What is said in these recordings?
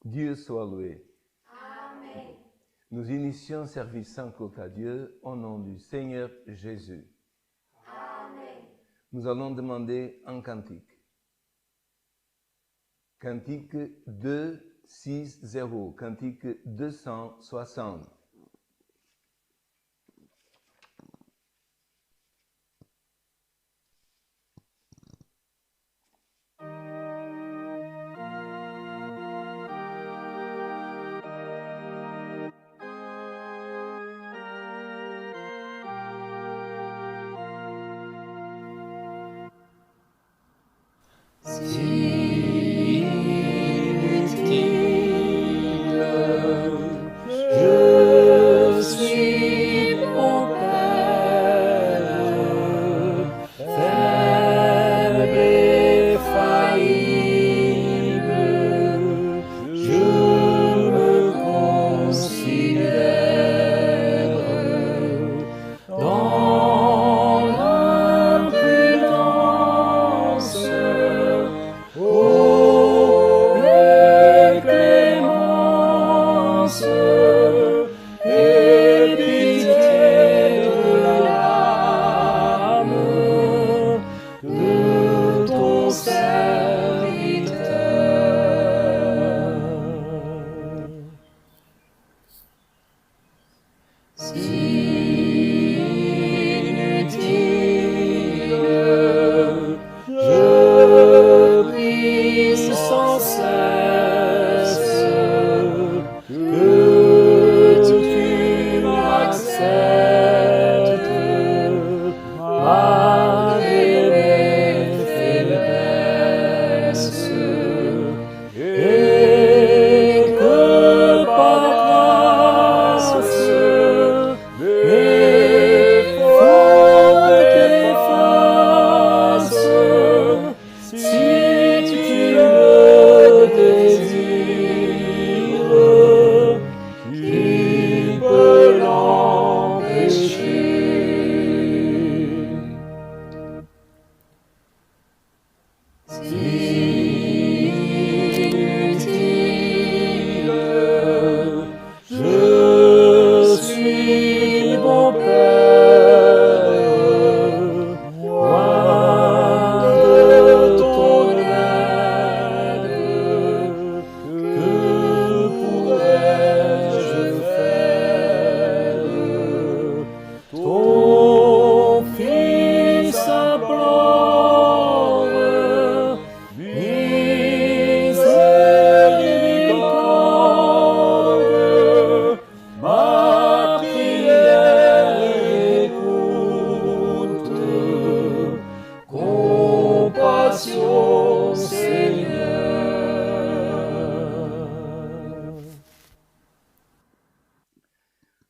Dieu soit loué. Amen. Nous initions service sans culte à Dieu au nom du Seigneur Jésus. Amen. Nous allons demander un cantique. Cantique 260, cantique 260.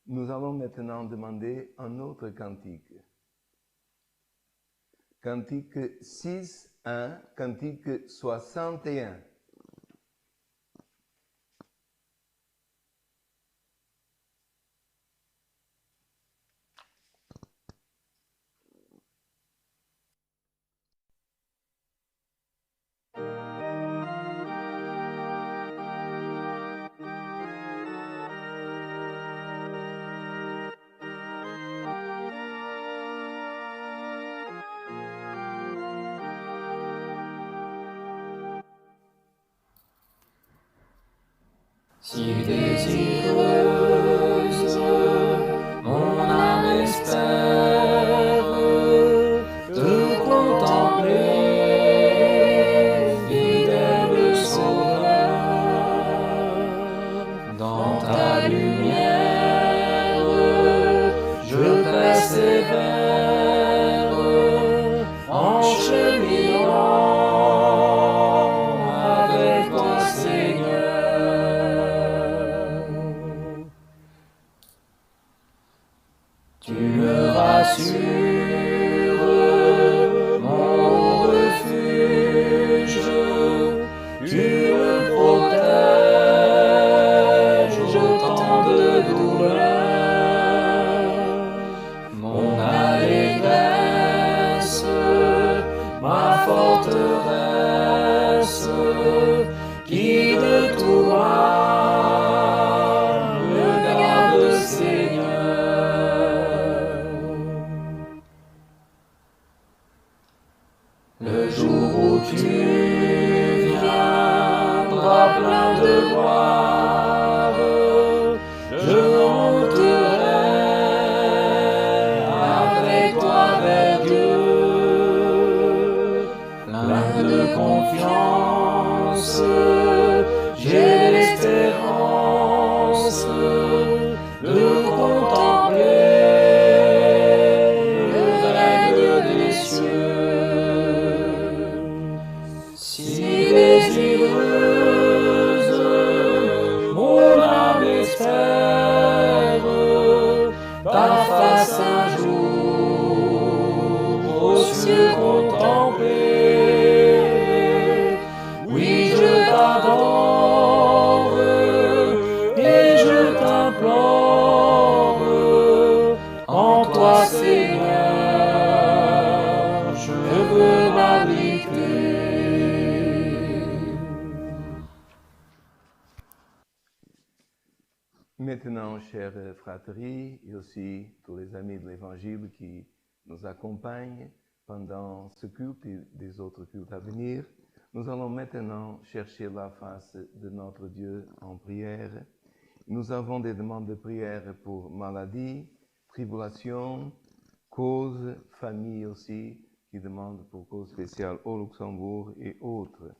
Nous allons maintenant demander un autre cantique. Cantique 6.1, cantique 61. Si désireuse, mon âme espère te contempler, fidèle Sauveur. Dans ta lumière, je persévère en cheminant avec toi, Seigneur. plein de gloire, je monterai avec toi vers Dieu, plein de confiance, j'ai l'espérance de contempler le règne des cieux. Si désireuse mon âme espère ta face un jour aux cieux contempler, oui je t'adore et je t'implore, en toi Seigneur je veux m'abriter. Maintenant, chères fratries et aussi tous les amis de l'Évangile qui nous accompagnent pendant ce culte et des autres cultes à venir, nous allons maintenant chercher la face de notre Dieu en prière. Nous avons des demandes de prière pour maladie, tribulation, cause, famille aussi, qui demandent pour cause spéciale au Luxembourg et autres.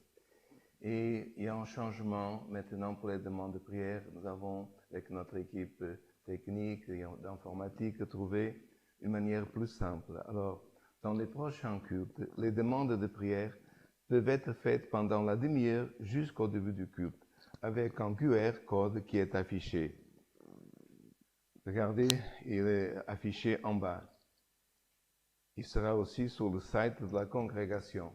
Et il y a un changement maintenant pour les demandes de prière. Nous avons, avec notre équipe technique et d'informatique, trouvé une manière plus simple. Alors, dans les prochains cultes, les demandes de prière peuvent être faites pendant la demi-heure jusqu'au début du culte, avec un QR code qui est affiché. Regardez, il est affiché en bas. Il sera aussi sur le site de la congrégation.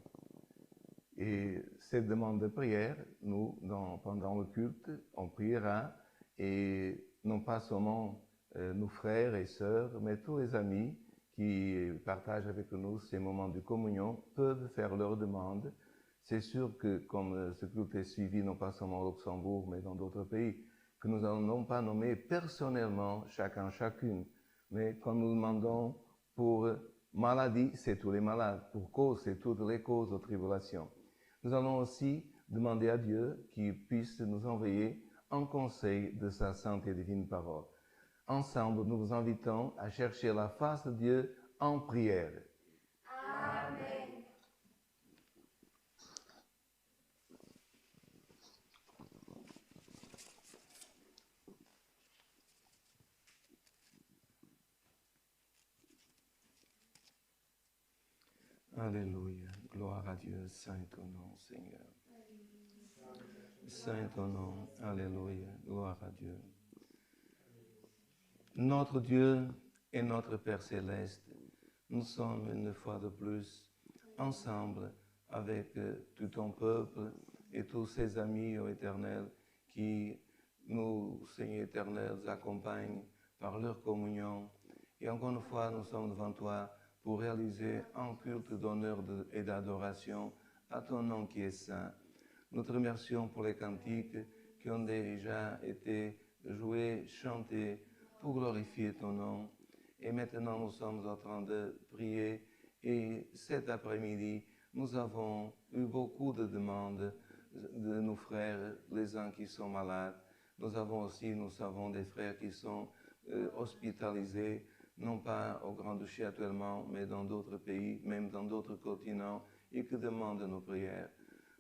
Et cette demande de prière, nous, pendant le culte, on priera, et non pas seulement nos frères et sœurs, mais tous les amis qui partagent avec nous ces moments de communion peuvent faire leurs demandes. C'est sûr que comme ce culte est suivi non pas seulement au Luxembourg, mais dans d'autres pays, que nous n'allons pas nommer personnellement chacune, mais quand nous demandons pour maladie, c'est tous les malades, pour cause, c'est toutes les causes de tribulation. Nous allons aussi demander à Dieu qu'il puisse nous envoyer un conseil de sa sainte et divine parole. Ensemble, nous vous invitons à chercher la face de Dieu en prière. Amen. Alléluia. Gloire à Dieu. Saint ton nom, Seigneur. Saint ton nom. Alléluia. Gloire à Dieu. Notre Dieu et notre Père céleste, nous sommes une fois de plus ensemble avec tout ton peuple et tous ses amis au Éternel qui nous, Seigneur éternel, accompagnent par leur communion. Et encore une fois, nous sommes devant toi pour réaliser un culte d'honneur et d'adoration à ton nom qui est saint. Nous te remercions pour les cantiques qui ont déjà été joués, chantés pour glorifier ton nom. Et maintenant, nous sommes en train de prier. Et cet après-midi, nous avons eu beaucoup de demandes de nos frères, les uns qui sont malades. Nous savons des frères qui sont hospitalisés, non pas au Grand-Duché actuellement, mais dans d'autres pays, même dans d'autres continents, et qui demandent nos prières.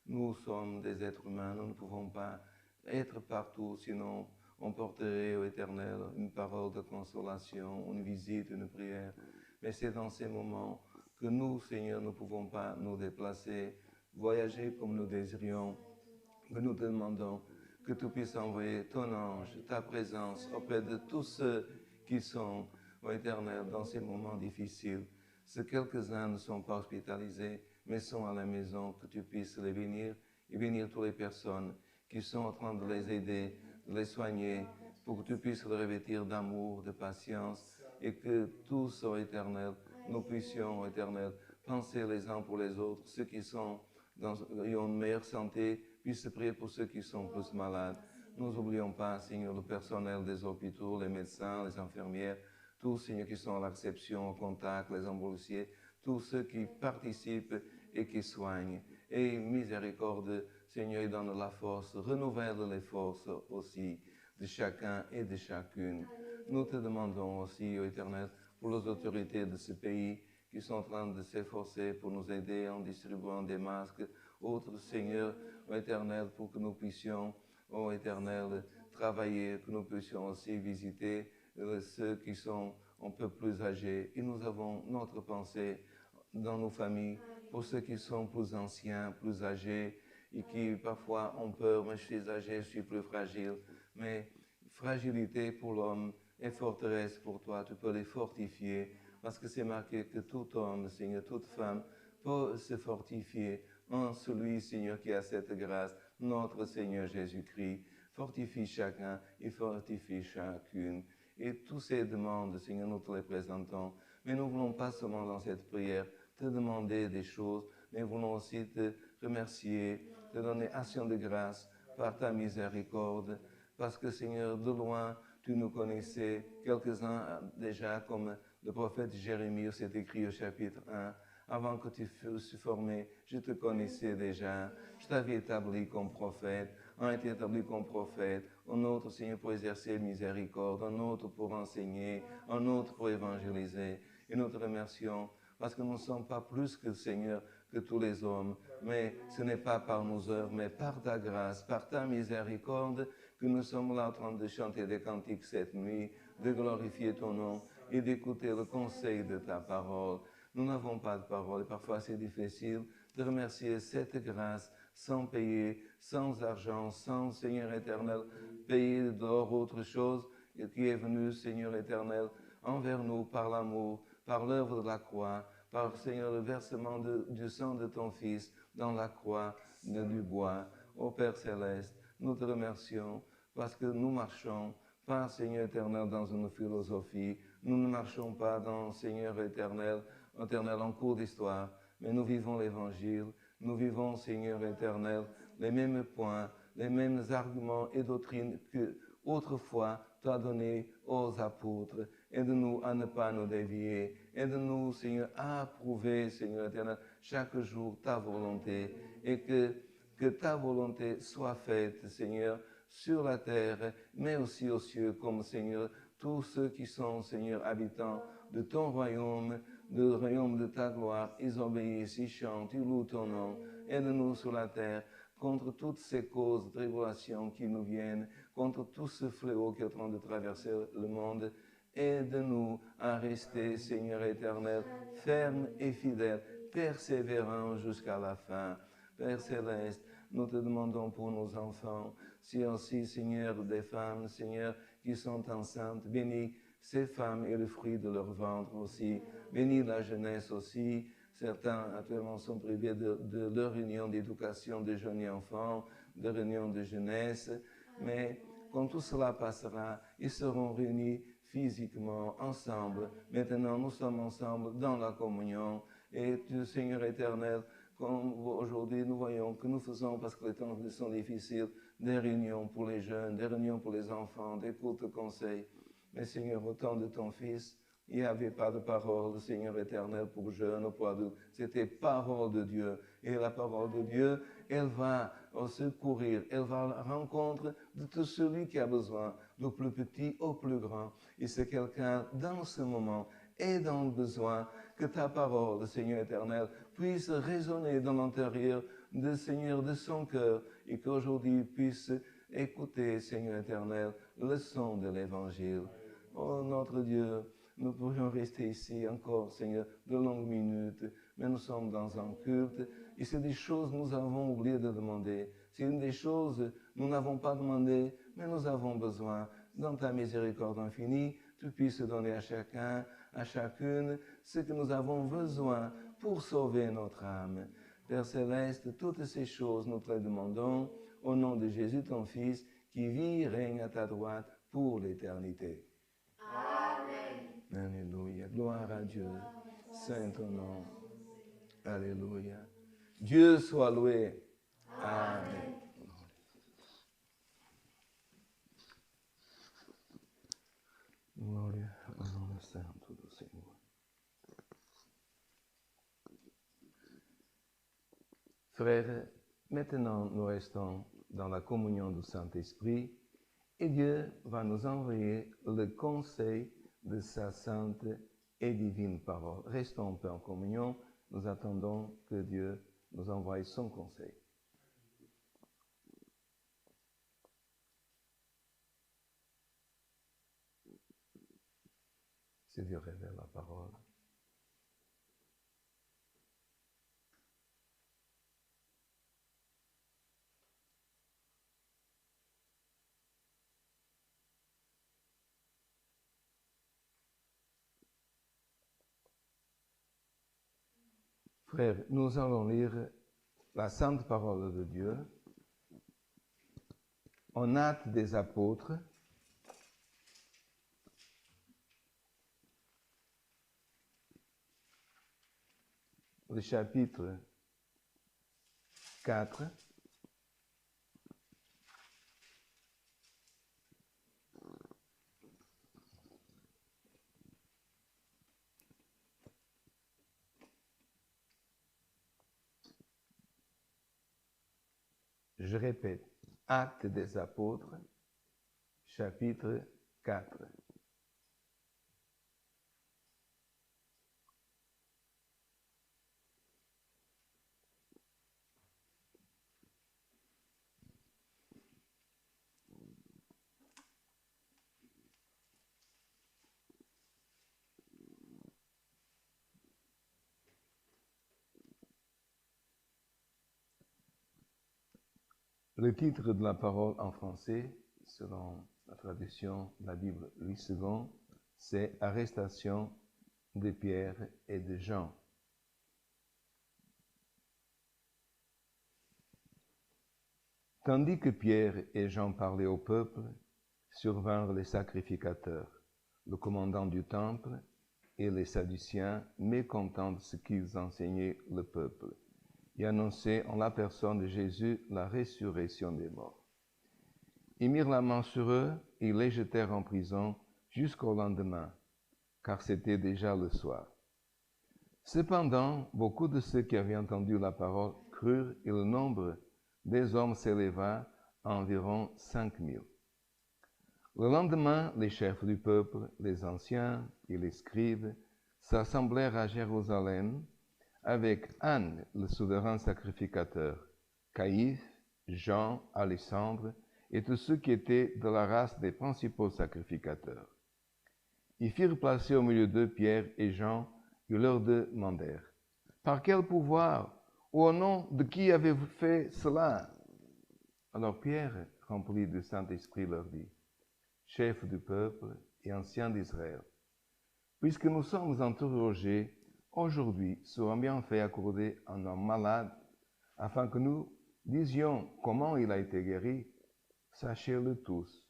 Nous sommes des êtres humains, nous ne pouvons pas être partout, sinon on porterait au Éternel une parole de consolation, une visite, une prière. Mais c'est dans ces moments que nous, Seigneur, ne pouvons pas nous déplacer, voyager comme nous désirions, que nous demandons que tu puisses envoyer ton ange, ta présence auprès de tous ceux qui sont au Éternel dans ces moments difficiles. Si quelques-uns ne sont pas hospitalisés, mais sont à la maison, que tu puisses les bénir et bénir toutes les personnes qui sont en train de les aider, de les soigner, pour que tu puisses les revêtir d'amour, de patience, et que tous, au Éternel, nous puissions, au Éternel, penser les uns pour les autres, ceux qui ont une meilleure santé, puissent prier pour ceux qui sont plus malades. Nous n'oublions pas, Seigneur, le personnel des hôpitaux, les médecins, les infirmières, tous, Seigneur, qui sont à la réception, au contact, les ambulanciers, tous ceux qui participent et qui soignent. Et miséricorde Seigneur, il donne la force, renouvelle les forces aussi de chacun et de chacune. Nous te demandons aussi, ô Éternel, pour les autorités de ce pays qui sont en train de s'efforcer pour nous aider en distribuant des masques, autres, Seigneur, ô Éternel, pour que nous puissions, ô Éternel, travailler, que nous puissions aussi visiter ceux qui sont un peu plus âgés. Et nous avons notre pensée dans nos familles pour ceux qui sont plus anciens, plus âgés et qui parfois ont peur, mais je suis âgé, je suis plus fragile. Mais fragilité pour l'homme et forteresse pour toi, tu peux les fortifier parce que c'est marqué que tout homme, Seigneur, toute femme peut se fortifier en celui, Seigneur, qui a cette grâce, notre Seigneur Jésus-Christ. Fortifie chacun et fortifie chacune. Et toutes ces demandes, Seigneur, nous te les présentons. Mais nous ne voulons pas seulement dans cette prière te demander des choses, mais nous voulons aussi te remercier, te donner action de grâce par ta miséricorde. Parce que, Seigneur, de loin, tu nous connaissais, quelques-uns déjà, comme le prophète Jérémie, c'est écrit au chapitre 1. Avant que tu fusses formé, je te connaissais déjà. Je t'avais établi comme prophète, un été établi comme prophète, un autre, Seigneur, pour exercer miséricorde, un autre pour enseigner, un autre pour évangéliser. Et nous te remercions parce que nous ne sommes pas plus que le Seigneur, que tous les hommes. Mais ce n'est pas par nos œuvres, mais par ta grâce, par ta miséricorde, que nous sommes là en train de chanter des cantiques cette nuit, de glorifier ton nom et d'écouter le conseil de ta parole. Nous n'avons pas de parole et parfois c'est difficile de remercier cette grâce sans payer, sans argent, sans Seigneur éternel, payer d'or autre chose qui est venu, Seigneur éternel, envers nous par l'amour, par l'œuvre de la croix, par Seigneur le versement du sang de ton Fils dans la croix du bois. Ô Père céleste, nous te remercions parce que nous marchons pas, Seigneur éternel, dans une philosophie. Nous ne marchons pas dans, Seigneur éternel, en cours d'histoire, mais nous vivons l'Évangile. Nous vivons, Seigneur éternel, les mêmes points, les mêmes arguments et doctrines que autrefois tu as donné aux apôtres. Aide-nous à ne pas nous dévier. Aide-nous, Seigneur, à approuver, Seigneur éternel, chaque jour ta volonté et que ta volonté soit faite, Seigneur, sur la terre, mais aussi aux cieux, comme, Seigneur, tous ceux qui sont, Seigneur, habitants de ton royaume, du royaume de ta gloire, ils obéissent, ils chantent, ils louent ton nom. Aide-nous sur la terre contre toutes ces causes de tribulation qui nous viennent, contre tout ce fléau qui est en train de traverser le monde. Aide-nous à rester, Seigneur éternel, ferme et fidèle, persévérant jusqu'à la fin. Père céleste, nous te demandons pour nos enfants, si aussi, Seigneur, des femmes, Seigneur, qui sont enceintes, bénis ces femmes et le fruit de leur ventre aussi. Bénis la jeunesse aussi. Certains actuellement sont privés de leur réunion d'éducation de jeunes enfants, de réunion de jeunesse. Mais quand tout cela passera, ils seront réunis physiquement, ensemble. Maintenant, nous sommes ensemble dans la communion. Et tu, Seigneur éternel, comme aujourd'hui nous voyons que nous faisons, parce que les temps sont difficiles, des réunions pour les jeunes, des réunions pour les enfants, des courts conseils. Mais Seigneur, au temps de ton Fils, il n'y avait pas de parole, Seigneur éternel, pour jeunes ou pour adultes. C'était parole de Dieu. Et la parole de Dieu, elle va au secourir, elle va à la rencontre de tout celui qui a besoin, du plus petit au plus grand. Et c'est quelqu'un dans ce moment et dans le besoin que ta parole, Seigneur éternel, puisse résonner dans l'intérieur de Seigneur de son cœur et qu'aujourd'hui puisse écouter, Seigneur éternel, le son de l'Évangile. Oh notre Dieu, nous pourrions rester ici encore, Seigneur, de longues minutes, mais nous sommes dans un culte et c'est des choses que nous avons oublié de demander. C'est une des choses que nous n'avons pas demandé, mais nous avons besoin. Dans ta miséricorde infinie, tu puisses donner à chacun, à chacune, ce que nous avons besoin pour sauver notre âme. Père céleste, toutes ces choses, nous te les demandons au nom de Jésus, ton Fils, qui vit et règne à ta droite pour l'éternité. Amen. Alléluia. Gloire à Dieu. Saint ton nom. Alléluia. Dieu soit loué. Amen. Gloria al nome santo do Senhor. Frères Maintenant, nous restons dans la communion du Saint-Esprit et Dieu va nous envoyer le conseil de sa sainte et divine parole. Restons un peu en communion, nous attendons que Dieu nous envoie son conseil. Si Dieu révèle la parole. Frères, nous allons lire la sainte parole de Dieu en Actes des Apôtres, le chapitre 4. Je répète, Actes des Apôtres, chapitre 4. Le titre de la parole en français, selon la traduction de la Bible Louis II, c'est « Arrestation de Pierre et de Jean ». Tandis que Pierre et Jean parlaient au peuple, survinrent les sacrificateurs, le commandant du temple et les Sadduciens, mécontents de ce qu'ils enseignaient le peuple, et annonçaient en la personne de Jésus la résurrection des morts. Ils mirent la main sur eux et les jetèrent en prison jusqu'au lendemain, car c'était déjà le soir. Cependant, beaucoup de ceux qui avaient entendu la parole crurent et le nombre des hommes s'éleva à environ 5000. Le lendemain, les chefs du peuple, les anciens et les scribes s'assemblèrent à Jérusalem avec Anne, le souverain sacrificateur, Caïphe, Jean, Alexandre et tous ceux qui étaient de la race des principaux sacrificateurs. Ils firent placer au milieu d'eux Pierre et Jean et leur demandèrent « Par quel pouvoir ou au nom de qui avez-vous fait cela ?» Alors Pierre, rempli du Saint-Esprit, leur dit « Chef du peuple et ancien d'Israël, puisque nous sommes interrogés aujourd'hui sur un bienfait accordé à un homme malade, afin que nous disions comment il a été guéri, sachez-le tous,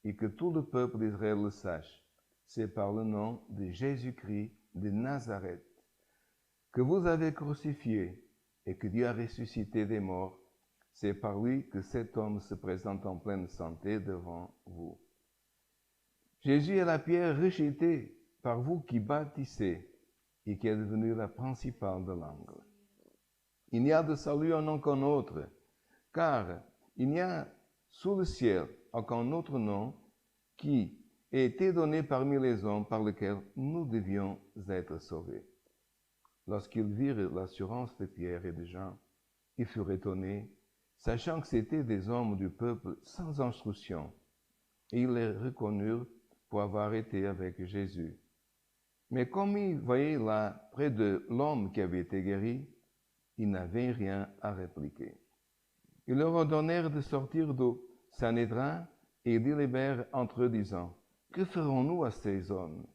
et que tout le peuple d'Israël le sache, c'est par le nom de Jésus-Christ de Nazareth, que vous avez crucifié et que Dieu a ressuscité des morts, c'est par lui que cet homme se présente en pleine santé devant vous. Jésus est la pierre rejetée par vous qui bâtissez et qui est devenue la principale de l'angle. Il n'y a de salut en aucun autre, car il n'y a sous le ciel aucun autre nom qui ait été donné parmi les hommes par lequel nous devions être sauvés. Lorsqu'ils virent l'assurance de Pierre et de Jean, ils furent étonnés, sachant que c'étaient des hommes du peuple sans instruction, et ils les reconnurent pour avoir été avec Jésus. Mais comme ils voyaient là, près de l'homme qui avait été guéri, ils n'avaient rien à répliquer. Ils leur ordonnèrent de sortir du Sanhédrin et ils délibèrent entre eux, disant « Que ferons-nous à ces hommes ?»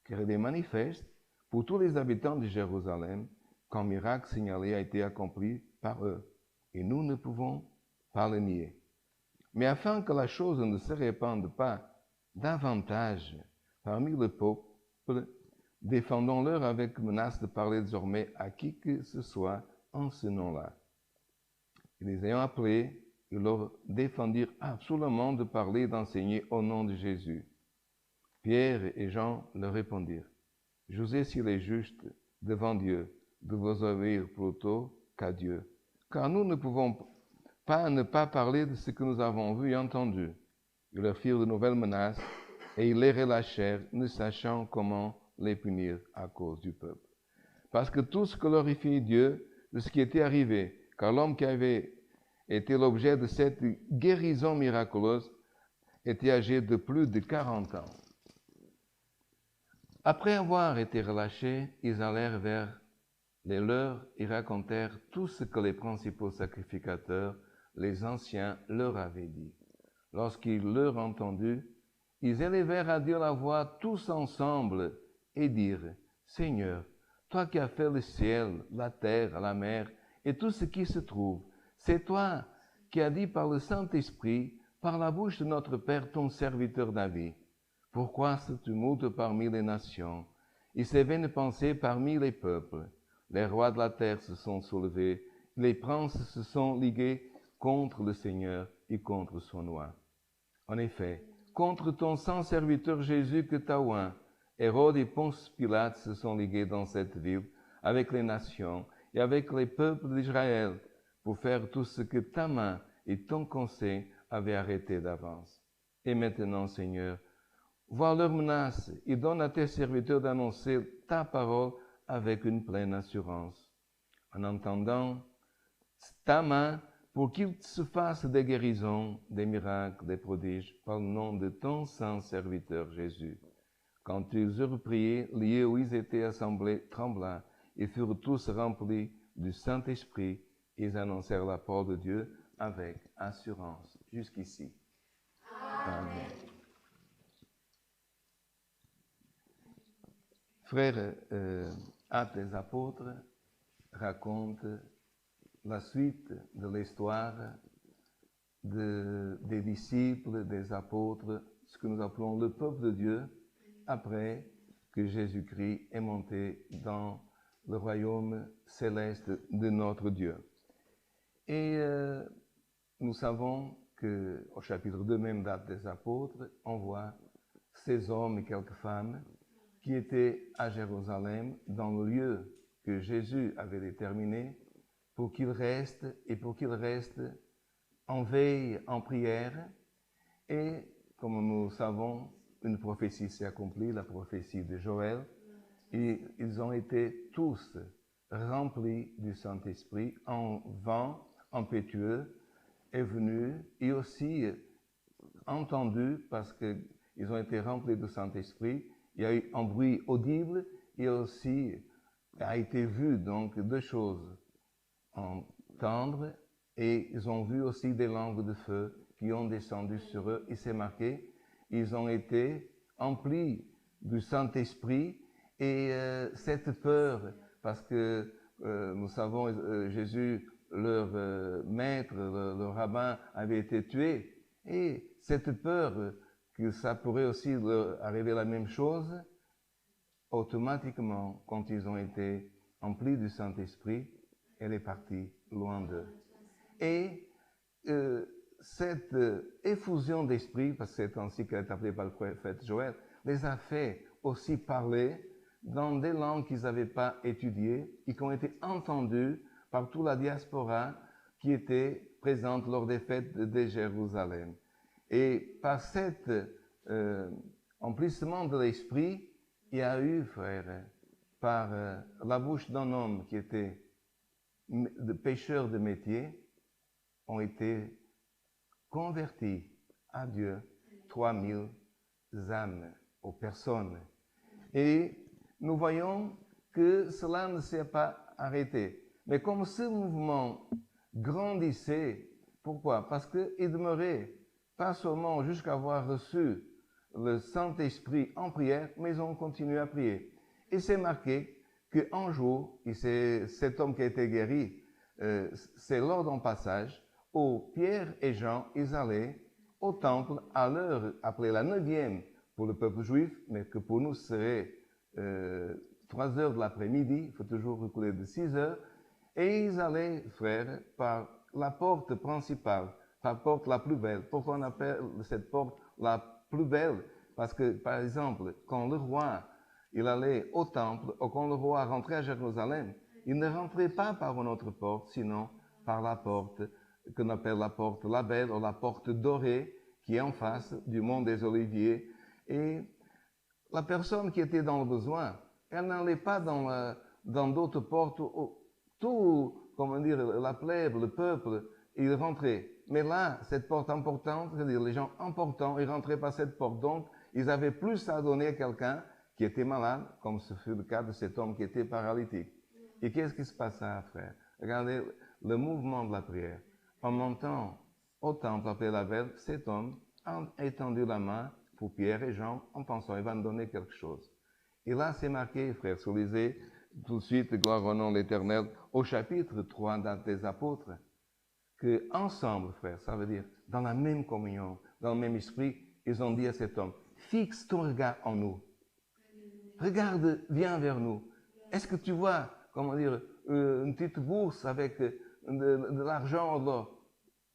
Car il est manifeste pour tous les habitants de Jérusalem qu'un miracle signalé a été accompli par eux, et nous ne pouvons pas le nier. Mais afin que la chose ne se répande pas davantage parmi le peuple, défendons-leur avec menace de parler désormais à qui que ce soit en ce nom-là. Et les ayant appelés, ils leur défendirent absolument de parler et d'enseigner au nom de Jésus. Pierre et Jean leur répondirent, « José, s'il est juste devant Dieu, de vous obéir plutôt qu'à Dieu, car nous ne pouvons pas ne pas parler de ce que nous avons vu et entendu. » Ils leur firent de nouvelles menaces et ils les relâchèrent, ne sachant comment les punir à cause du peuple. Parce que tous glorifiaient Dieu de ce qui était arrivé, car l'homme qui avait été l'objet de cette guérison miraculeuse était âgé de plus de 40 ans. Après avoir été relâchés, ils allèrent vers les leurs et racontèrent tout ce que les principaux sacrificateurs, les anciens, leur avaient dit. Lorsqu'ils l'eurent entendu, ils élevèrent à Dieu la voix tous ensemble et dirent, « Seigneur, toi qui as fait le ciel, la terre, la mer et tout ce qui se trouve, c'est toi qui as dit par le Saint-Esprit, par la bouche de notre Père, ton serviteur David. Pourquoi ce tumulte parmi les nations? Il s'est vaine pensée parmi les peuples. Les rois de la terre se sont soulevés, les princes se sont ligués contre le Seigneur et contre son roi. En effet, contre ton saint serviteur Jésus que tu as oint, Hérode et Ponce Pilate se sont ligués dans cette ville avec les nations et avec les peuples d'Israël pour faire tout ce que ta main et ton conseil avaient arrêté d'avance. Et maintenant, Seigneur, vois leurs menaces et donne à tes serviteurs d'annoncer ta parole avec une pleine assurance. En entendant ta main, pour qu'il se fasse des guérisons, des miracles, des prodiges, par le nom de ton saint serviteur Jésus. Quand ils eurent prié, les lieux où ils étaient assemblés trembla et furent tous remplis du Saint-Esprit. Ils annoncèrent la parole de Dieu avec assurance. Jusqu'ici. Amen. Frères, Actes des Apôtres raconte la suite de l'histoire des disciples, des apôtres, ce que nous appelons le peuple de Dieu, après que Jésus-Christ est monté dans le royaume céleste de notre Dieu. Et nous savons qu'au chapitre 2 même d'Actes des Apôtres, on voit ces hommes et quelques femmes qui étaient à Jérusalem, dans le lieu que Jésus avait déterminé, pour qu'ils restent en veille, en prière. Et comme nous savons, une prophétie s'est accomplie, la prophétie de Joël, et ils ont été tous remplis du Saint-Esprit, un vent impétueux est venu, et aussi entendu, parce qu'ils ont été remplis du Saint-Esprit, il y a eu un bruit audible, et aussi a été vu donc deux choses, entendre, et ils ont vu aussi des langues de feu qui ont descendu sur eux, et c'est marqué, ils ont été emplis du Saint-Esprit, et cette peur, parce que nous savons, Jésus, leur maître, leur rabbin, avait été tué, et cette peur que ça pourrait aussi leur arriver la même chose, automatiquement, quand ils ont été emplis du Saint-Esprit, elle est partie loin d'eux. Et cette effusion d'esprit, parce que c'est ainsi qu'elle est appelée par le prophète Joël, les a fait aussi parler dans des langues qu'ils n'avaient pas étudiées et qui ont été entendues par toute la diaspora qui était présente lors des fêtes de Jérusalem. Et par cet emplissement de l'esprit, il y a eu, frères, par la bouche d'un homme qui était pécheur de métier, ont été convertis à Dieu 3000 âmes aux personnes. Et nous voyons que cela ne s'est pas arrêté. Mais comme ce mouvement grandissait, pourquoi? Parce qu'il demeurait pas seulement jusqu'à avoir reçu le Saint-Esprit en prière, mais ils ont continué à prier. Et c'est marqué qu'un jour, et c'est cet homme qui a été guéri, c'est lors d'un passage où Pierre et Jean, ils allaient au temple à l'heure appelée la 9e pour le peuple juif, mais que pour nous serait 3 heures de l'après-midi, il faut toujours reculer de 6 heures, et ils allaient, frères, par la porte principale, par la porte la plus belle. Pourquoi on appelle cette porte la plus belle? Parce que, par exemple, quand le roi il allait au temple, ou quand le roi rentrait à Jérusalem, il ne rentrait pas par une autre porte, sinon par la porte, qu'on appelle la porte la belle ou la porte dorée, qui est en face du mont des Oliviers. Et la personne qui était dans le besoin, elle n'allait pas dans d'autres portes où tout, comment dire, la plèbe, le peuple, il rentrait. Mais là, cette porte importante, c'est-à-dire les gens importants, ils rentraient par cette porte. Donc, ils avaient plus à donner à quelqu'un qui était malade, comme ce fut le cas de cet homme qui était paralytique. Et qu'est-ce qui se passa, frère? Regardez le mouvement de la prière. En montant au temple appelé la Belle, cet homme a étendu la main pour Pierre et Jean en pensant qu'il va nous donner quelque chose. Et là, c'est marqué, frère, si vous lisez tout de suite, gloire au nom de l'Éternel, au chapitre 3 des Apôtres, que ensemble, frère, ça veut dire dans la même communion, dans le même esprit, ils ont dit à cet homme, fixe ton regard en nous. Regarde, viens vers nous. Est-ce que tu vois, comment dire, une petite bourse avec de l'argent ou de l'or?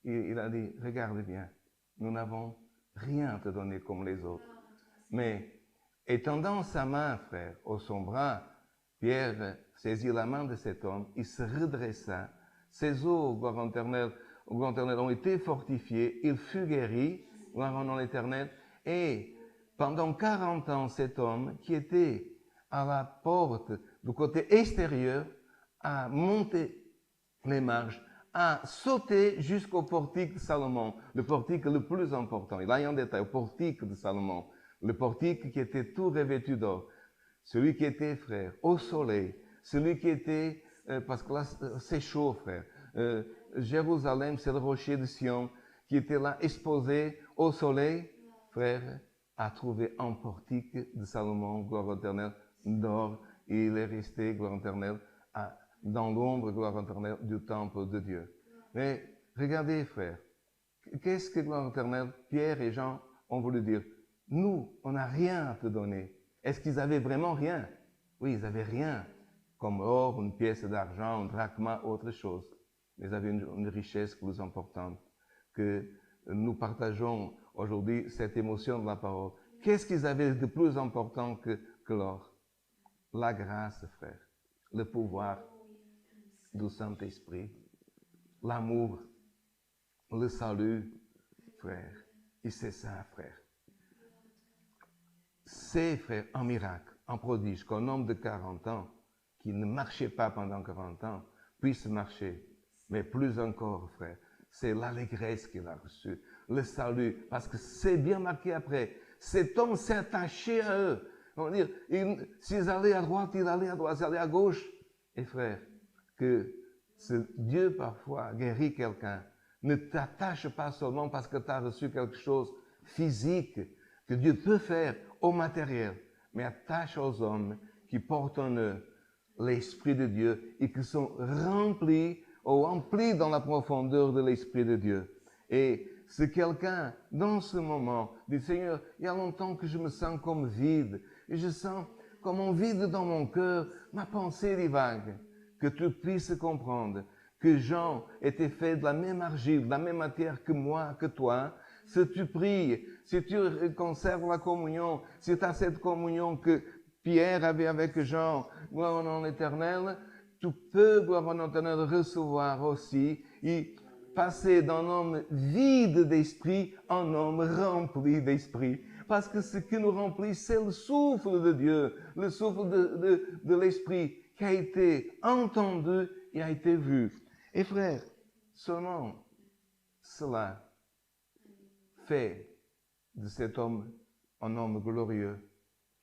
Il a dit, regarde bien, nous n'avons rien à te donner comme les autres. Mais étendant sa main, frère, au son bras, Pierre saisit la main de cet homme, il se redressa, ses os, gloire au éternel, ont été fortifiés, il fut guéri, gloire au nom de l'Éternel, et pendant 40 ans, cet homme qui était à la porte du côté extérieur a monté les marches, a sauté jusqu'au portique de Salomon, le portique le plus important. Il y a un détail, au portique de Salomon, le portique qui était tout revêtu d'or. Celui qui était, frère, au soleil, celui qui était, parce que là c'est chaud, frère. Jérusalem, c'est le rocher de Sion qui était là exposé au soleil, frère, a trouvé un portique de Salomon, gloire au éternel, d'or, et il est resté, gloire éternelle, dans l'ombre, gloire éternelle, du temple de Dieu. Mais regardez, frère, qu'est-ce que, gloire éternelle, Pierre et Jean ont voulu dire? Nous, on n'a rien à te donner. Est-ce qu'ils avaient vraiment rien? Oui, ils n'avaient rien, comme or, une pièce d'argent, un drachma, autre chose. Mais ils avaient une richesse plus importante que nous partageons aujourd'hui, cette émotion de la parole. Qu'est-ce qu'ils avaient de plus important que l'or? La grâce, frère, le pouvoir du Saint-Esprit, l'amour, le salut, frère. Et c'est ça, frère. C'est, frère, un miracle, un prodige, qu'un homme de 40 ans, qui ne marchait pas pendant 40 ans, puisse marcher. Mais plus encore, frère, c'est l'allégresse qu'il a reçue, le salut, parce que c'est bien marqué après. Cet homme s'est attaché à eux. On va dire, s'ils allaient à droite, il allait à droite, s'ils allaient à gauche. Et frère, que ce Dieu parfois guérit quelqu'un. Ne t'attache pas seulement parce que tu as reçu quelque chose physique que Dieu peut faire au matériel, mais attache aux hommes qui portent en eux l'Esprit de Dieu et qui sont remplis dans la profondeur de l'Esprit de Dieu. Et si quelqu'un, dans ce moment, dit, Seigneur, il y a longtemps que je me sens comme vide, et je sens comme un vide dans mon cœur, ma pensée divague, que tu puisses comprendre que Jean était fait de la même argile, de la même matière que moi, que toi. Si tu pries, si tu conserves la communion, si tu as cette communion que Pierre avait avec Jean, gloire au nom de l'Éternel, tu peux, gloire au nom de l'Éternel, recevoir aussi et passer d'un homme vide d'esprit à un homme rempli d'esprit. Parce que ce qui nous remplit, c'est le souffle de Dieu, le souffle de l'esprit qui a été entendu et a été vu. Et frère, seulement cela fait de cet homme un homme glorieux.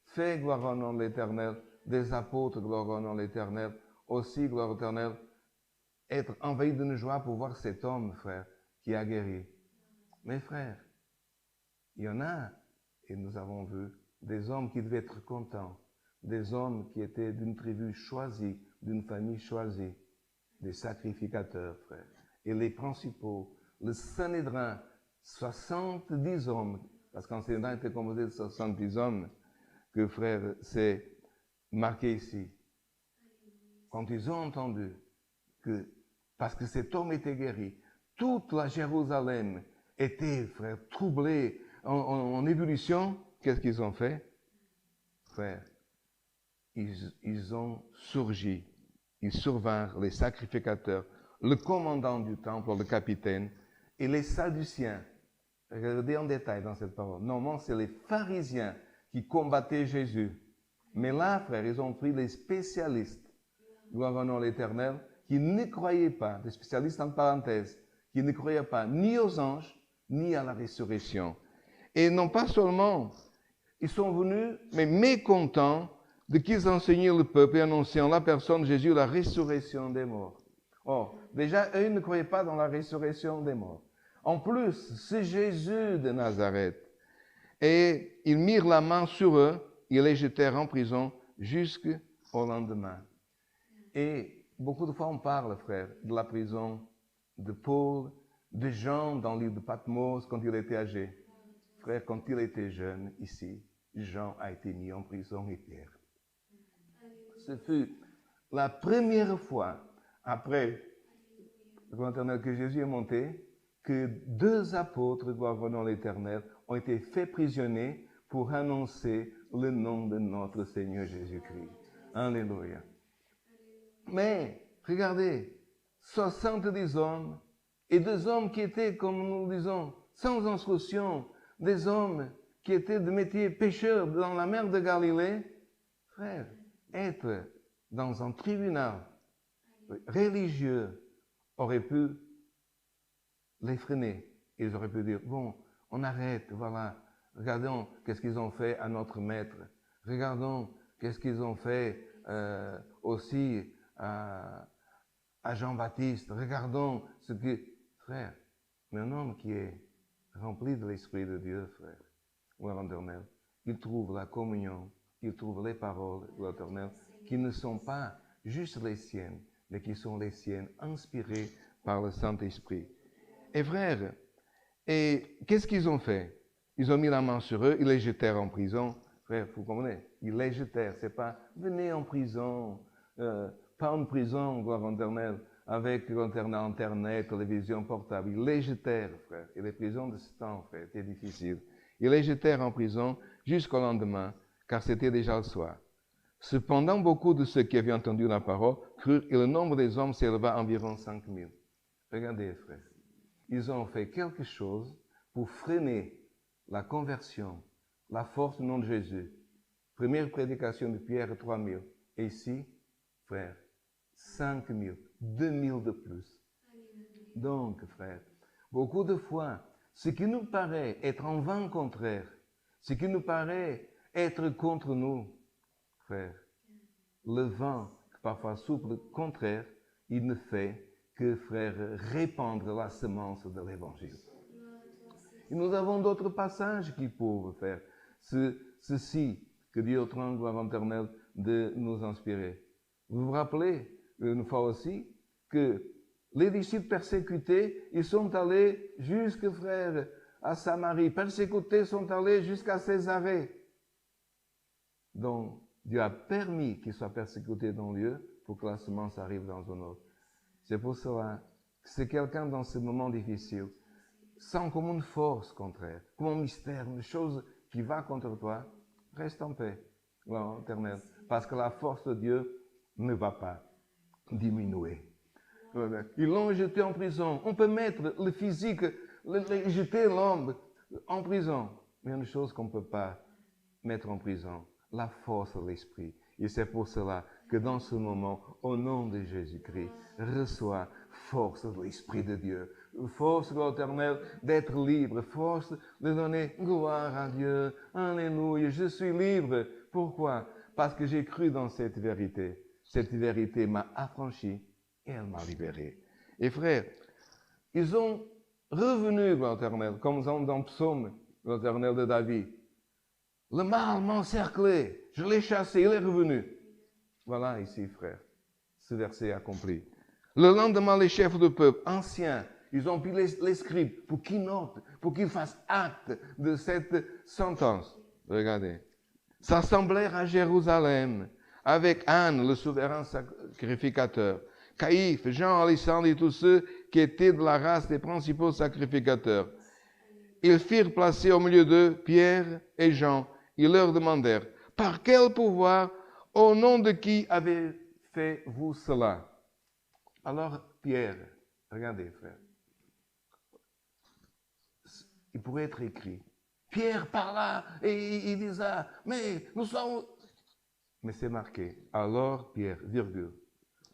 Fait, gloire au nom de l'Éternel, des apôtres, gloire au nom de l'Éternel, aussi, gloire au Éternel, être envahi d'une joie pour voir cet homme, frère, qui a guéri. Mais frère, il y en a, et nous avons vu, des hommes qui devaient être contents, des hommes qui étaient d'une tribu choisie, d'une famille choisie, des sacrificateurs, frère. Et les principaux, le Sanhédrin, 70 hommes, parce qu'un Sanhédrin était composé de 70 hommes, que frère, c'est marqué ici. Quand ils ont entendu que, parce que cet homme était guéri, toute la Jérusalem était, frère, troublée, en ébullition, qu'est-ce qu'ils ont fait? Frère, ils ont surgi, ils survinrent, les sacrificateurs, le commandant du temple, le capitaine, et les Sadduciens. Regardez en détail dans cette parole. Normalement, c'est les pharisiens qui combattaient Jésus. Mais là, frère, ils ont pris les spécialistes, gloire au nom de l'Éternel, qui ne croyaient pas, des spécialistes en parenthèse, qui ne croyaient pas ni aux anges, ni à la résurrection. Et non pas seulement, ils sont venus, mais mécontents de qu'ils enseignaient le peuple et annonçaient en la personne de Jésus la résurrection des morts. Or, déjà, eux ne croyaient pas dans la résurrection des morts. En plus, c'est Jésus de Nazareth. Et ils mirent la main sur eux, ils les jetèrent en prison jusqu'au lendemain. Et beaucoup de fois, on parle, frère, de la prison de Paul, de Jean dans l'île de Patmos quand il était âgé. Frère, quand il était jeune, ici, Jean a été mis en prison et Pierre. Ce fut la première fois, après l'Éternel, que Jésus est monté, que 2 apôtres, gloire au nom de l'Éternel, ont été faits prisonniers pour annoncer le nom de notre Seigneur Jésus-Christ. Alléluia. Mais, regardez, 70 hommes, et 2 hommes qui étaient, comme nous le disons, sans instruction, des hommes qui étaient de métier pêcheurs dans la mer de Galilée, frère, être dans un tribunal religieux aurait pu les freiner. Ils auraient pu dire, bon, on arrête, voilà, regardons qu'est-ce qu'ils ont fait à notre maître, regardons qu'est-ce qu'ils ont fait aussi à Jean-Baptiste, regardons ce que... Frère, mais un homme qui est rempli de l'Esprit de Dieu, frère, ou l'Éternel, il trouve la communion, il trouve les paroles de l'Éternel, qui ne sont pas juste les siennes, mais qui sont les siennes inspirées par le Saint-Esprit. Et frère, et qu'est-ce qu'ils ont fait? Ils ont mis la main sur eux, ils les jetèrent en prison. Frère, vous comprenez? Ils les jetèrent, c'est pas venez en prison, pas en prison, gloire à l'Éternel, avec Internet, télévision portable. Ils les jetèrent, frère. Et les prisons de ce temps, frère, étaient difficiles. Ils les jetèrent en prison jusqu'au lendemain, car c'était déjà le soir. Cependant, beaucoup de ceux qui avaient entendu la parole crurent, et le nombre des hommes s'éleva à environ 5000. Regardez, frère. Ils ont fait quelque chose pour freiner la conversion, la force du nom de Jésus. Première prédication de Pierre, 3000. Et ici, frère, 5000, 2000 de plus. Donc, frère, beaucoup de fois, ce qui nous paraît être en vent contraire, ce qui nous paraît être contre nous, frère, le vent, parfois souple, contraire, il ne fait que, frère, répandre la semence de l'Évangile. Et nous avons d'autres passages qui peuvent faire ceci, que Dieu autrement, gloire éternelle, de nous inspirer. Vous vous rappelez, une fois aussi, que les disciples persécutés, ils sont allés jusqu'à, frère, à Samarie. Persécutés sont allés jusqu'à Césarée. Donc, Dieu a permis qu'ils soient persécutés dans le lieu pour que la semence arrive dans un autre. C'est pour cela que c'est quelqu'un dans ce moment difficile, sans comme une force contraire, comme un mystère, une chose qui va contre toi, reste en paix, l'éternel, parce que la force de Dieu ne va pas diminuer. Ils l'ont jeté en prison. On peut mettre le physique, jeter l'homme en prison. Mais il y a une chose qu'on ne peut pas mettre en prison, la force de l'Esprit. Et c'est pour cela que dans ce moment, au nom de Jésus-Christ, reçois force de l'Esprit de Dieu, force de l'Éternel d'être libre, force de donner gloire à Dieu. Alléluia, je suis libre. Pourquoi? Parce que j'ai cru dans cette vérité. Cette vérité m'a affranchi et elle m'a libéré. Et frères, ils sont revenus, l'Éternel, comme dans le psaume, l'Éternel de David. Le mal m'a encerclé, je l'ai chassé, il est revenu. Voilà ici, frère, ce verset accompli. Le lendemain, les chefs de peuple, anciens, ils ont pris les scribes pour qu'ils notent, pour qu'ils fassent acte de cette sentence. Regardez. S'assemblèrent à Jérusalem avec Anne, le souverain sacrificateur, Caïphe, Jean, Alexandre et tous ceux qui étaient de la race des principaux sacrificateurs. Ils firent placer au milieu d'eux Pierre et Jean. Ils leur demandèrent, par quel pouvoir, au nom de qui avez fait-vous cela? Alors, Pierre, regardez frère, il pourrait être écrit, Pierre parla et il disait, mais nous sommes... Mais c'est marqué, alors Pierre, virgule,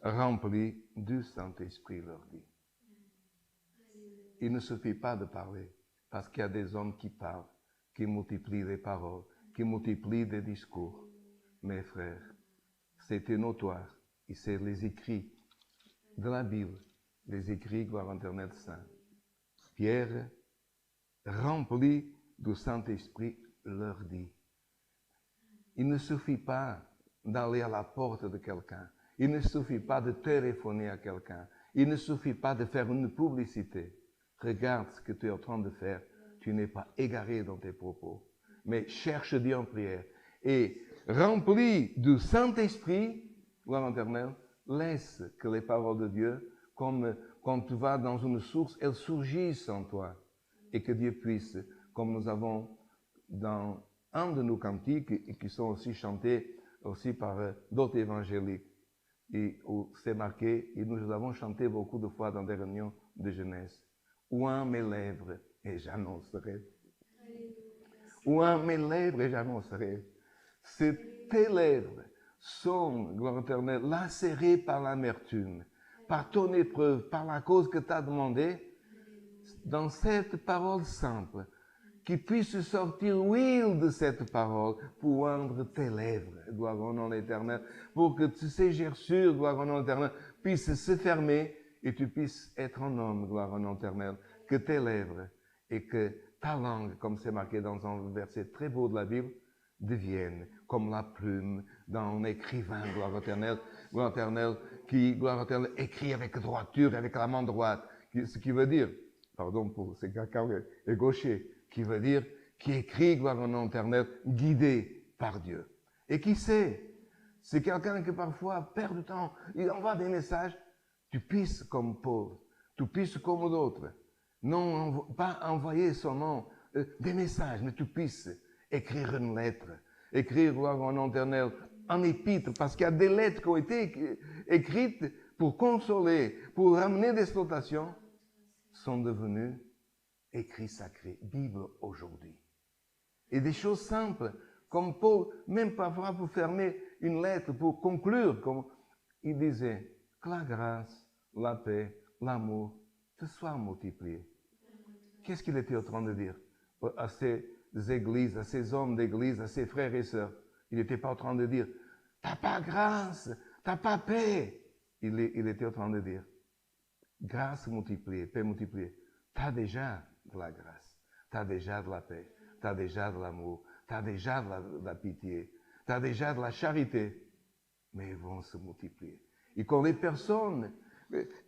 rempli du Saint-Esprit leur dit. Il ne suffit pas de parler, parce qu'il y a des hommes qui parlent, qui multiplient les paroles, qui multiplient des discours. Mes frères, c'était notoire, et c'est les écrits de la Bible, les écrits, gloire éternelle saint. Pierre, rempli du Saint-Esprit, leur dit. Il ne suffit pas d'aller à la porte de quelqu'un. Il ne suffit pas de téléphoner à quelqu'un. Il ne suffit pas de faire une publicité. Regarde ce que tu es en train de faire. Tu n'es pas égaré dans tes propos. Mais cherche Dieu en prière. Et rempli du Saint-Esprit, gloire éternelle, laisse que les paroles de Dieu, comme quand tu vas dans une source, elles surgissent en toi. Et que Dieu puisse, comme nous avons dans un de nos cantiques, et qui sont aussi chantés aussi par d'autres évangéliques, et où c'est marqué, et nous avons chanté beaucoup de fois dans des réunions de jeunesse. Oint mes lèvres et j'annoncerai. Oint mes lèvres et j'annoncerai. Tes lèvres sont, gloire éternelle, lacérées par l'amertume, par ton épreuve, par la cause que tu as demandée, dans cette parole simple, qu'il puisse sortir l'huile de cette parole pour oindre tes lèvres, gloire au nom éternel, pour que ces gerçures, gloire au nom éternel, puissent se fermer et tu puisses être un homme, gloire au nom éternel, que tes lèvres et que ta langue, comme c'est marqué dans un verset très beau de la Bible, deviennent comme la plume d'un écrivain, gloire éternelle, qui, gloire éternelle, écrit avec droiture, avec la main droite, ce qui veut dire, pardon pour ces quelqu'un est gaucher, qui veut dire, qui écrit, gloire au nom éternel, guidé par Dieu. Et qui sait, c'est quelqu'un qui parfois perd du temps, il envoie des messages, tu puisses comme Paul, tu puisses comme d'autres, non pas envoyer seulement des messages, mais tu puisses écrire une lettre, écrire, gloire au nom éternel, un épître, parce qu'il y a des lettres qui ont été écrites pour consoler, pour ramener des exaltations, sont devenues écrits sacrés, Bible aujourd'hui. Et des choses simples, comme Paul, même parfois pour fermer une lettre, pour conclure, comme il disait, que la grâce, la paix, l'amour te soient multipliés. Qu'est-ce qu'il était en train de dire à ces églises, à ces hommes d'église, à ses frères et sœurs? Il n'était pas en train de dire, t'as pas grâce, t'as pas paix. Il était en train de dire, grâce multipliée, paix multipliée. T'as déjà de la grâce, t'as déjà de la paix, t'as déjà de l'amour, t'as déjà de la pitié, t'as déjà de la charité, mais ils vont se multiplier. Et quand les personnes,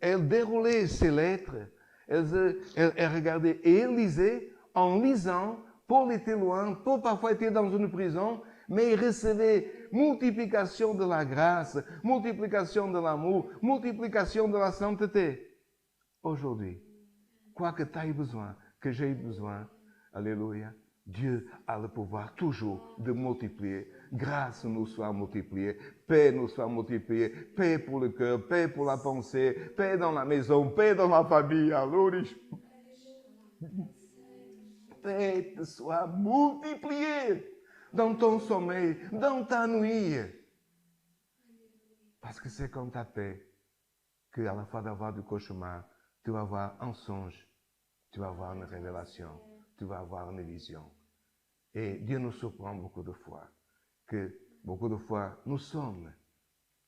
elles déroulaient ces lettres, elles regardaient et elles lisaient, en lisant, Paul était loin, Paul parfois était dans une prison, mais il recevait multiplication de la grâce, multiplication de l'amour, multiplication de la sainteté. Aujourd'hui, quoi que tu aies besoin, que j'ai besoin, alléluia, Dieu a le pouvoir toujours de multiplier. Grâce nous soit multipliée, paix nous soit multipliée, paix pour le cœur, paix pour la pensée, paix dans la maison, paix dans la famille, alléluia. Paix te soit multipliée dans ton sommeil, dans ta nuit. Parce que c'est comme ta paix qu'à la fois d'avoir du cauchemar, tu vas avoir un songe, tu vas avoir une révélation, tu vas avoir une vision. Et Dieu nous surprend beaucoup de fois, que beaucoup de fois nous sommes,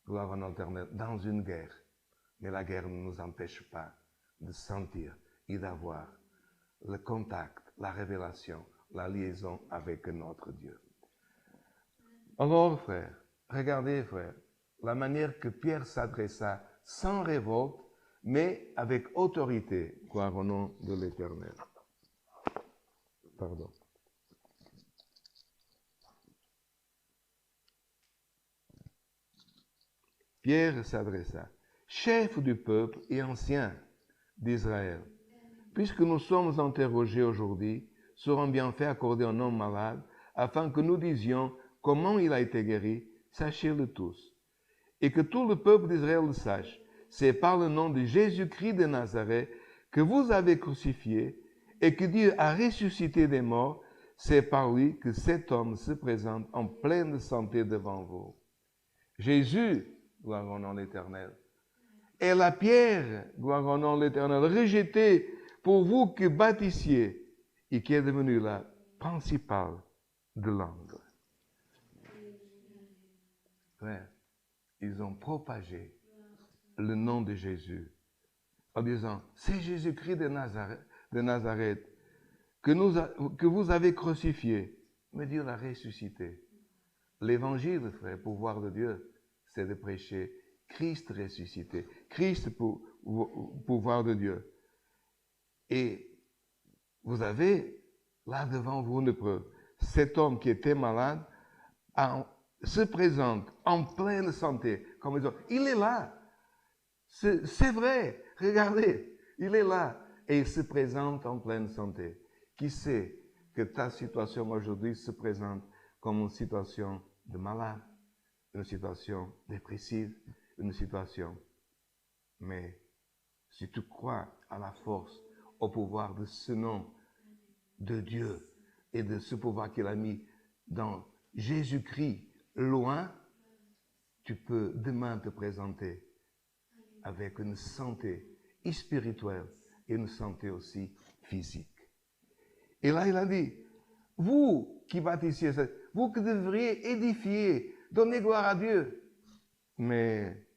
gloire en éternel, dans une guerre. Mais la guerre ne nous empêche pas de sentir et d'avoir le contact, la révélation, la liaison avec notre Dieu. Alors, frère, regardez, frère, la manière que Pierre s'adressa sans révolte, mais avec autorité, gloire au nom de l'Éternel. Pardon. Pierre s'adressa, chef du peuple et ancien d'Israël. Puisque nous sommes interrogés aujourd'hui sur un bienfait accordé à un homme malade, afin que nous disions comment il a été guéri, sachez-le tous. Et que tout le peuple d'Israël le sache. c'est par le nom de Jésus-Christ de Nazareth que vous avez crucifié et que Dieu a ressuscité des morts, c'est par lui que cet homme se présente en pleine santé devant vous. Jésus, gloire au nom de l'Éternel, est la pierre, gloire au nom de l'Éternel, rejetée pour vous que bâtissiez et qui est devenue la principale de l'angle. Frère, ils ont propagé le nom de Jésus en disant, c'est Jésus-Christ de Nazareth que vous avez crucifié, mais Dieu l'a ressuscité. L'évangile, frère, pouvoir de Dieu, c'est de prêcher Christ ressuscité, Christ pouvoir de Dieu. Et vous avez là devant vous une preuve. Cet homme qui était malade se présente en pleine santé. Comme ils ont, il est là. C'est vrai. Regardez, il est là. Et il se présente en pleine santé. Qui sait que ta situation aujourd'hui se présente comme une situation de malade, une situation dépressive, une situation. Mais si tu crois à la force, au pouvoir de ce nom de Dieu et de ce pouvoir qu'il a mis dans Jésus-Christ loin, tu peux demain te présenter avec une santé spirituelle et une santé aussi physique. Et là, il a dit, vous qui bâtissiez, vous qui devriez édifier, donner gloire à Dieu. Mais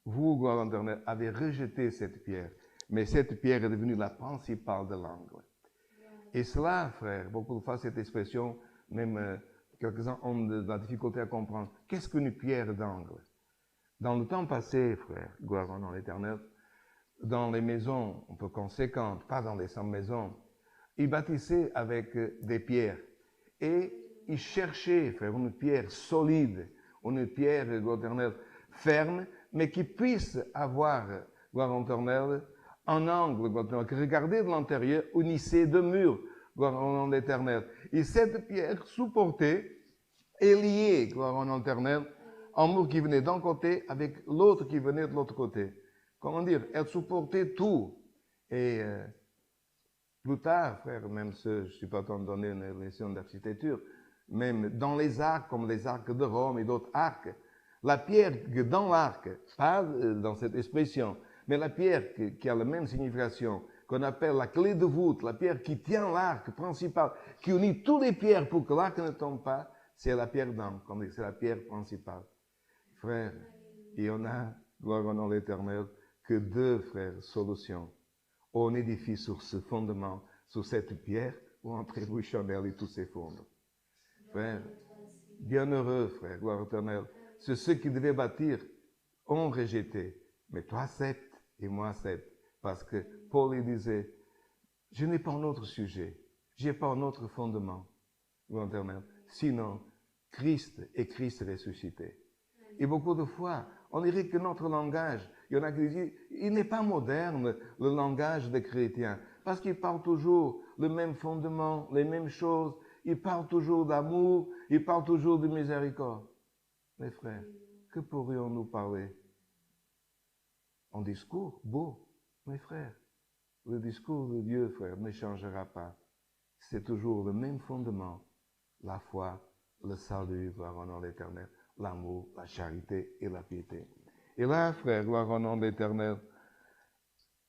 vous, gloire à l'Éternel, avez rejeté cette pierre. Mais cette pierre est devenue la principale de l'angle. Et cela, frère, beaucoup de fois, cette expression, même quelques-uns ont de la difficulté à comprendre. Qu'est-ce qu'une pierre d'angle? Dans le temps passé, frère, gloire au nom de l'Éternel, dans les maisons un peu conséquentes, pas dans les 100 maisons, ils bâtissaient avec des pierres. Et ils cherchaient, frère, une pierre solide, une pierre, gloire éternelle, ferme, mais qui puisse avoir, gloire éternelle, un angle, gloire éternelle, que regardez de l'intérieur, unissez deux murs, gloire au nom de l'Éternel. Et cette pierre supportée et liée, gloire au nom de l'Éternel, un mur qui venait d'un côté avec l'autre qui venait de l'autre côté. Comment dire? Elle supportait tout. Et plus tard, frère, même si je ne suis pas en train de donner une leçon d'architecture, même dans les arcs, comme les arcs de Rome et d'autres arcs, la pierre dans l'arc, pas dans cette expression, mais la pierre qui a la même signification, qu'on appelle la clé de voûte, la pierre qui tient l'arc principal, qui unit toutes les pierres pour que l'arc ne tombe pas, c'est la pierre d'angle, comme c'est la pierre principale. Frère, il y en a, gloire au nom de l'Éternel, que deux, frères, solutions. On édifie sur ce fondement, sur cette pierre, ou en trébuchonnel et tout s'effondre. Frère, bienheureux, frère, gloire éternelle, c'est ceux qui devaient bâtir ont rejeté. Mais toi acceptes et moi accepte. Parce que Paul il disait, je n'ai pas un autre sujet, je n'ai pas un autre fondement, gloire éternelle, sinon Christ et Christ ressuscité. Et beaucoup de fois, on dirait que notre langage, il y en a qui disent, il n'est pas moderne, le langage des chrétiens, parce qu'ils parlent toujours le même fondement, les mêmes choses, ils parlent toujours d'amour, ils parlent toujours de miséricorde. Mes frères, que pourrions-nous parler? En discours beau, mes frères. Le discours de Dieu, frère, ne changera pas. C'est toujours le même fondement, la foi, le salut, gloire au nom de l'Éternel, l'amour, la charité et la piété. Et là, frère, gloire au nom de l'Éternel,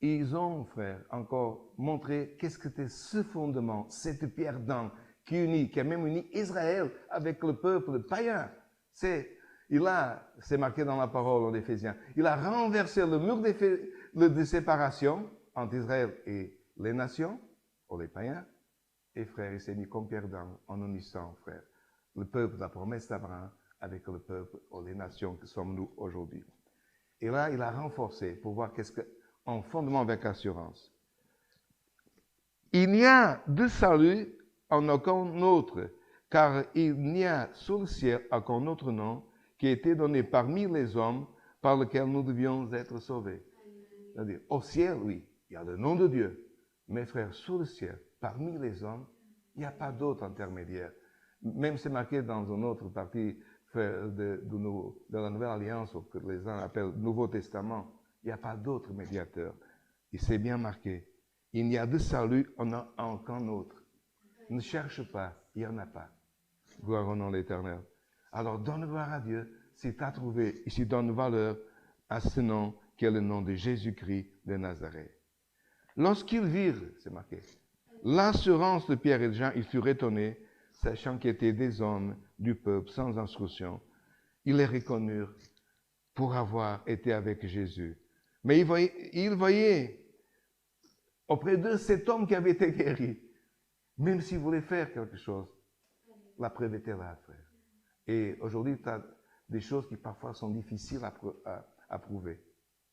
ils ont, frère, encore montré qu'est-ce que c'était ce fondement, cette pierre d'angle qui unit, qui a même uni Israël avec le peuple païen. C'est marqué dans la parole en Éphésiens, il a renversé le mur de séparation entre Israël et les nations, ou les païens, et frère, il s'est mis comme pierre d'angle en unissant, frère, le peuple de la promesse d'Abraham avec le peuple ou les nations que sommes nous aujourd'hui. Et là, il a renforcé pour voir qu'est-ce qu'un fondement avec assurance. Il n'y a de salut en aucun autre, car il n'y a sous le ciel aucun autre nom qui a été donné parmi les hommes par lequel nous devions être sauvés. C'est-à-dire, au ciel, oui, il y a le nom de Dieu. Mes frères, sous le ciel, parmi les hommes, il n'y a pas d'autre intermédiaire. Même c'est marqué dans une autre partie de la Nouvelle Alliance, ou que les gens appellent Nouveau Testament. Il Il n'y a pas d'autre médiateur. Et c'est bien marqué. Il n'y a de salut en qu'un autre. Ne cherche pas, il n'y en a pas. Gloire au nom de l'Éternel. Alors donne gloire à Dieu si tu as trouvé, et si tu donnes valeur à ce nom qui est le nom de Jésus-Christ de Nazareth. Lorsqu'ils virent, c'est marqué, l'assurance de Pierre et de Jean, ils furent étonnés, sachant qu'ils étaient des hommes du peuple sans instruction. Ils les reconnurent pour avoir été avec Jésus. Mais ils voyaient auprès d'eux cet homme qui avait été guéri. Même s'il voulait faire quelque chose, la preuve était là, frère. Et aujourd'hui, tu as des choses qui parfois sont difficiles à prouver.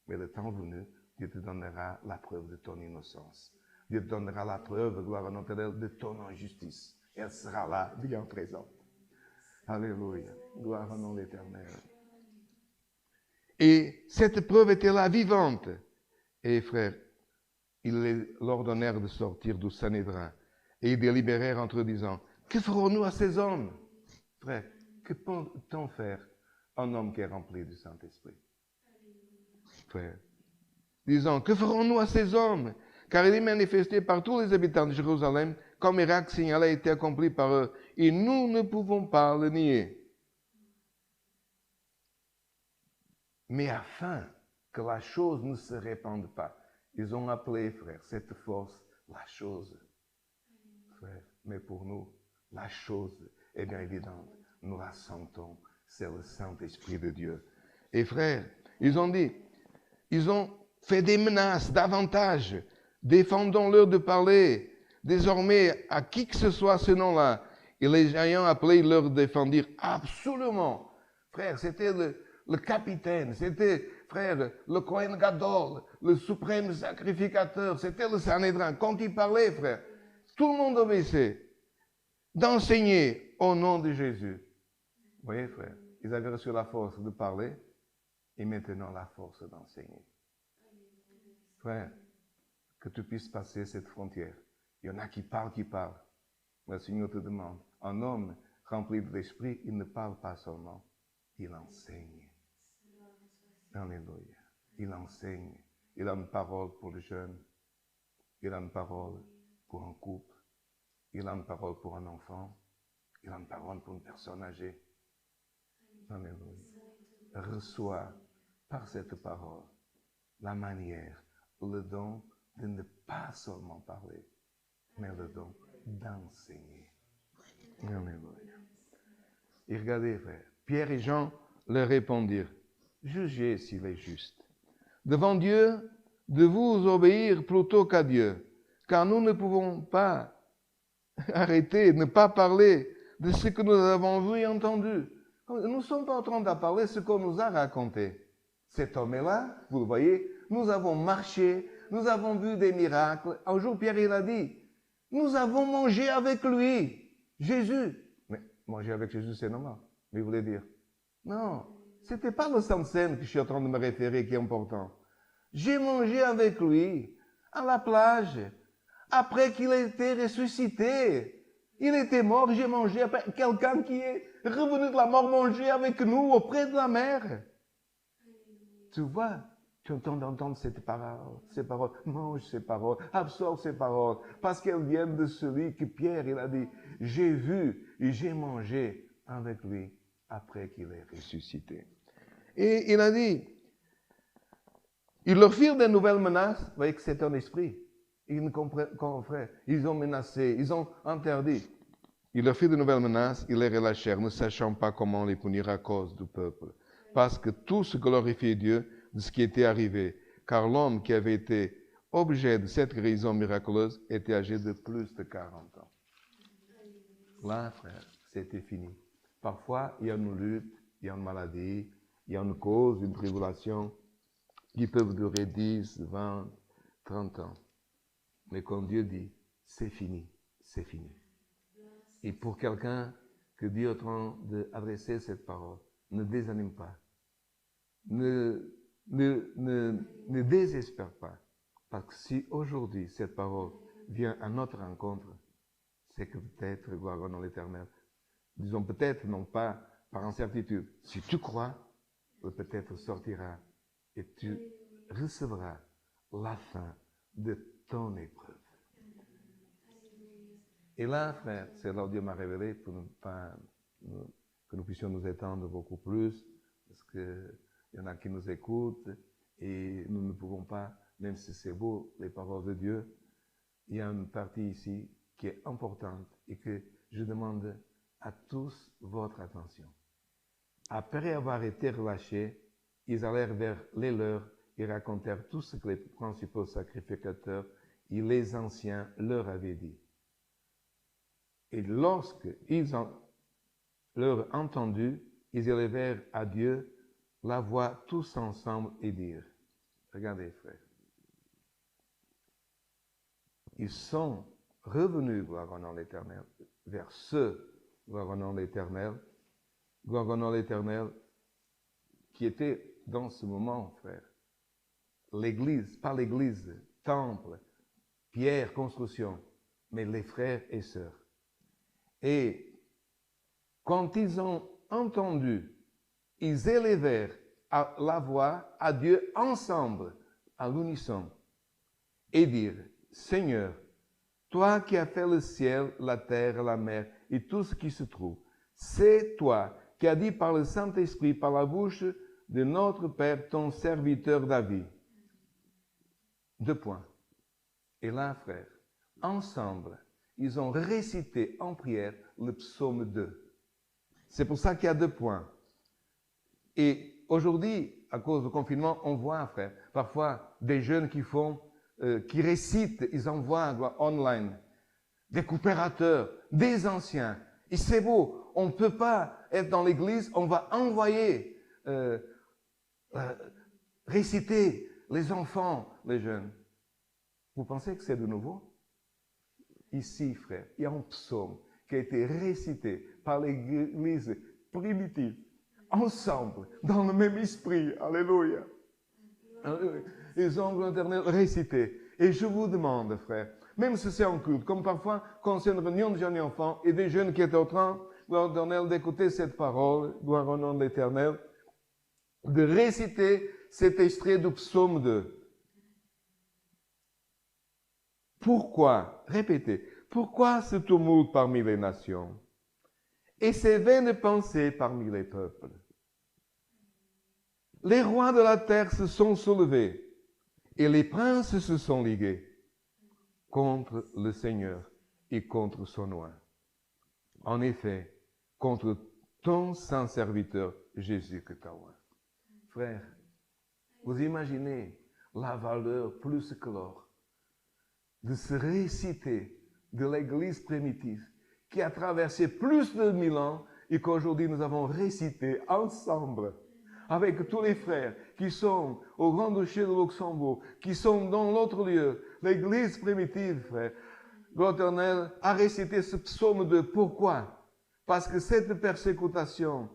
Mais le temps venu, Dieu te donnera la preuve de ton innocence. Dieu te donnera la preuve, gloire à notre Éternel, de ton injustice. Elle sera là, bien présente. Alléluia. Gloire au nom de l'Éternel. Et cette preuve était là, vivante. Et frère, ils leur donnèrent de sortir du Sanhédrin. Et ils délibérèrent entre eux, disant, que ferons-nous à ces hommes? Frère, que peut-on faire un homme qui est rempli du Saint-Esprit? Frère, disant, que ferons-nous à ces hommes? Car il est manifesté par tous les habitants de Jérusalem, comme miracle signalé a été accompli par eux. Et nous ne pouvons pas le nier. Mais afin que la chose ne se répande pas, ils ont appelé, frère, cette force, la chose. Frère, mais pour nous, la chose est bien évidente. Nous la sentons, c'est le Saint-Esprit de Dieu. Et frère, ils ont dit, ils ont fait des menaces davantage. Défendons-leur de parler désormais à qui que ce soit ce nom-là. Et les ayant appelés, ils leur défendirent absolument. Frère, c'était le capitaine, c'était, frère, le Kohen Gadol, le suprême sacrificateur, c'était le Sanhédrin. Quand il parlait, frère, tout le monde obéissait. D'enseigner au nom de Jésus. Vous voyez, frère, ils avaient reçu la force de parler et maintenant la force d'enseigner. Frère, que tu puisses passer cette frontière. Il y en a qui parlent. Mais le Seigneur te demande, un homme rempli de l'Esprit, il ne parle pas seulement, il enseigne. Alléluia. Il enseigne. Il a une parole pour le jeune. Il a une parole pour un couple. Il a une parole pour un enfant. Il a une parole pour une personne âgée. Alléluia. Reçois par cette parole la manière, le don de ne pas seulement parler, mais le don d'enseigner. Alléluia. Et regardez, frère, Pierre et Jean leur répondirent, jugez s'il est juste. Devant Dieu, de vous obéir plutôt qu'à Dieu, car nous ne pouvons pas arrêter, ne pas parler de ce que nous avons vu et entendu. Nous ne sommes pas en train de parler de ce qu'on nous a raconté. Cet homme est là, vous le voyez, nous avons marché, nous avons vu des miracles. Un jour, Pierre, il a dit, nous avons mangé avec lui, Jésus. Mais manger avec Jésus, c'est normal. Mais il voulait dire, non, ce n'était pas le Sainte-Seine que je suis en train de me référer qui est important. J'ai mangé avec lui à la plage, après qu'il ait été ressuscité. Il était mort, j'ai mangé après quelqu'un qui est revenu de la mort manger avec nous auprès de la mer. Tu vois, tu entends d'entendre ces paroles, mange ces paroles, absorbe ces paroles, parce qu'elles viennent de celui que Pierre, il a dit, j'ai vu et j'ai mangé avec lui après qu'il est ressuscité. Et il a dit, ils leur firent des nouvelles menaces, vous voyez que c'est un esprit. Ils ne comprennent pas, frère. Ils ont menacé, ils ont interdit. Ils leur firent de nouvelles menaces, ils les relâchèrent, ne sachant pas comment les punir à cause du peuple. Parce que tous glorifiaient Dieu de ce qui était arrivé. Car l'homme qui avait été objet de cette guérison miraculeuse était âgé de plus de 40 ans. Là, frère, c'était fini. Parfois, il y a une lutte, il y a une maladie, il y a une cause, une tribulation qui peuvent durer 10, 20, 30 ans. Mais quand Dieu dit, c'est fini, c'est fini. Et pour quelqu'un que Dieu est en train d'adresser cette parole, ne désanime pas. Ne désespère pas. Parce que si aujourd'hui cette parole vient à notre rencontre, c'est que peut-être, gloire dans l'Éternel, disons peut-être, non pas par incertitude. Si tu crois, peut-être sortira et tu recevras la fin de ton épreuve. Et là, frère, c'est là où Dieu m'a révélé pour que nous puissions nous étendre beaucoup plus, parce qu'il y en a qui nous écoutent et nous ne pouvons pas, même si c'est beau, les paroles de Dieu, il y a une partie ici qui est importante et que je demande à tous votre attention. Après avoir été relâchés, ils allèrent vers les leurs et racontèrent tout ce que les principaux sacrificateurs et les anciens leur avaient dit. Et lorsqu'ils leur entendu, ils élevèrent à Dieu la voix tous ensemble et dirent, regardez frères, ils sont revenus, gloire au nom de l'Éternel, vers ceux, gloire au nom de l'Éternel, qui était dans ce moment, frère, l'Église, pas l'Église, temple, pierre, construction, mais les frères et sœurs. Et quand ils ont entendu, ils élevèrent la voix à Dieu ensemble, à l'unisson, et dirent, Seigneur, toi qui as fait le ciel, la terre, la mer et tout ce qui se trouve, c'est toi qui as dit par le Saint-Esprit, par la bouche de notre Père, ton serviteur David. 2 points. Et là, frère, ensemble, ils ont récité en prière le psaume 2. C'est pour ça qu'il y a 2 points. Et aujourd'hui, à cause du confinement, on voit, frère, parfois des jeunes qui récitent, ils envoient online, des coopérateurs, des anciens. Et c'est beau, on ne peut pas être dans l'église, on va envoyer, réciter les enfants, les jeunes. Vous pensez que c'est de nouveau? Ici, frère, il y a un psaume qui a été récité par l'église primitive, ensemble, dans le même esprit. Alléluia. Ils ont l'Éternel récité. Et je vous demande, frère, même si c'est en culte, comme parfois quand c'est une réunion de jeunes enfants et des jeunes qui étaient en train, gloire à l'Éternel, d'écouter cette parole, gloire au nom de l'Éternel, de réciter cet extrait du psaume 2. Pourquoi, répétez, pourquoi ce tumulte parmi les nations et ces vaines pensées parmi les peuples? Les rois de la terre se sont soulevés et les princes se sont ligués contre le Seigneur et contre son oint. En effet, contre ton saint serviteur Jésus que tu as oint. Frère, vous imaginez la valeur plus que l'or de se réciter de l'Église primitive qui a traversé plus de 1000 ans et qu'aujourd'hui nous avons récité ensemble avec tous les frères qui sont au Grand-Duché de Luxembourg, qui sont dans l'autre lieu, l'Église primitive, frère. L'Éternel a récité ce psaume 2. Pourquoi? Parce que cette persécutation,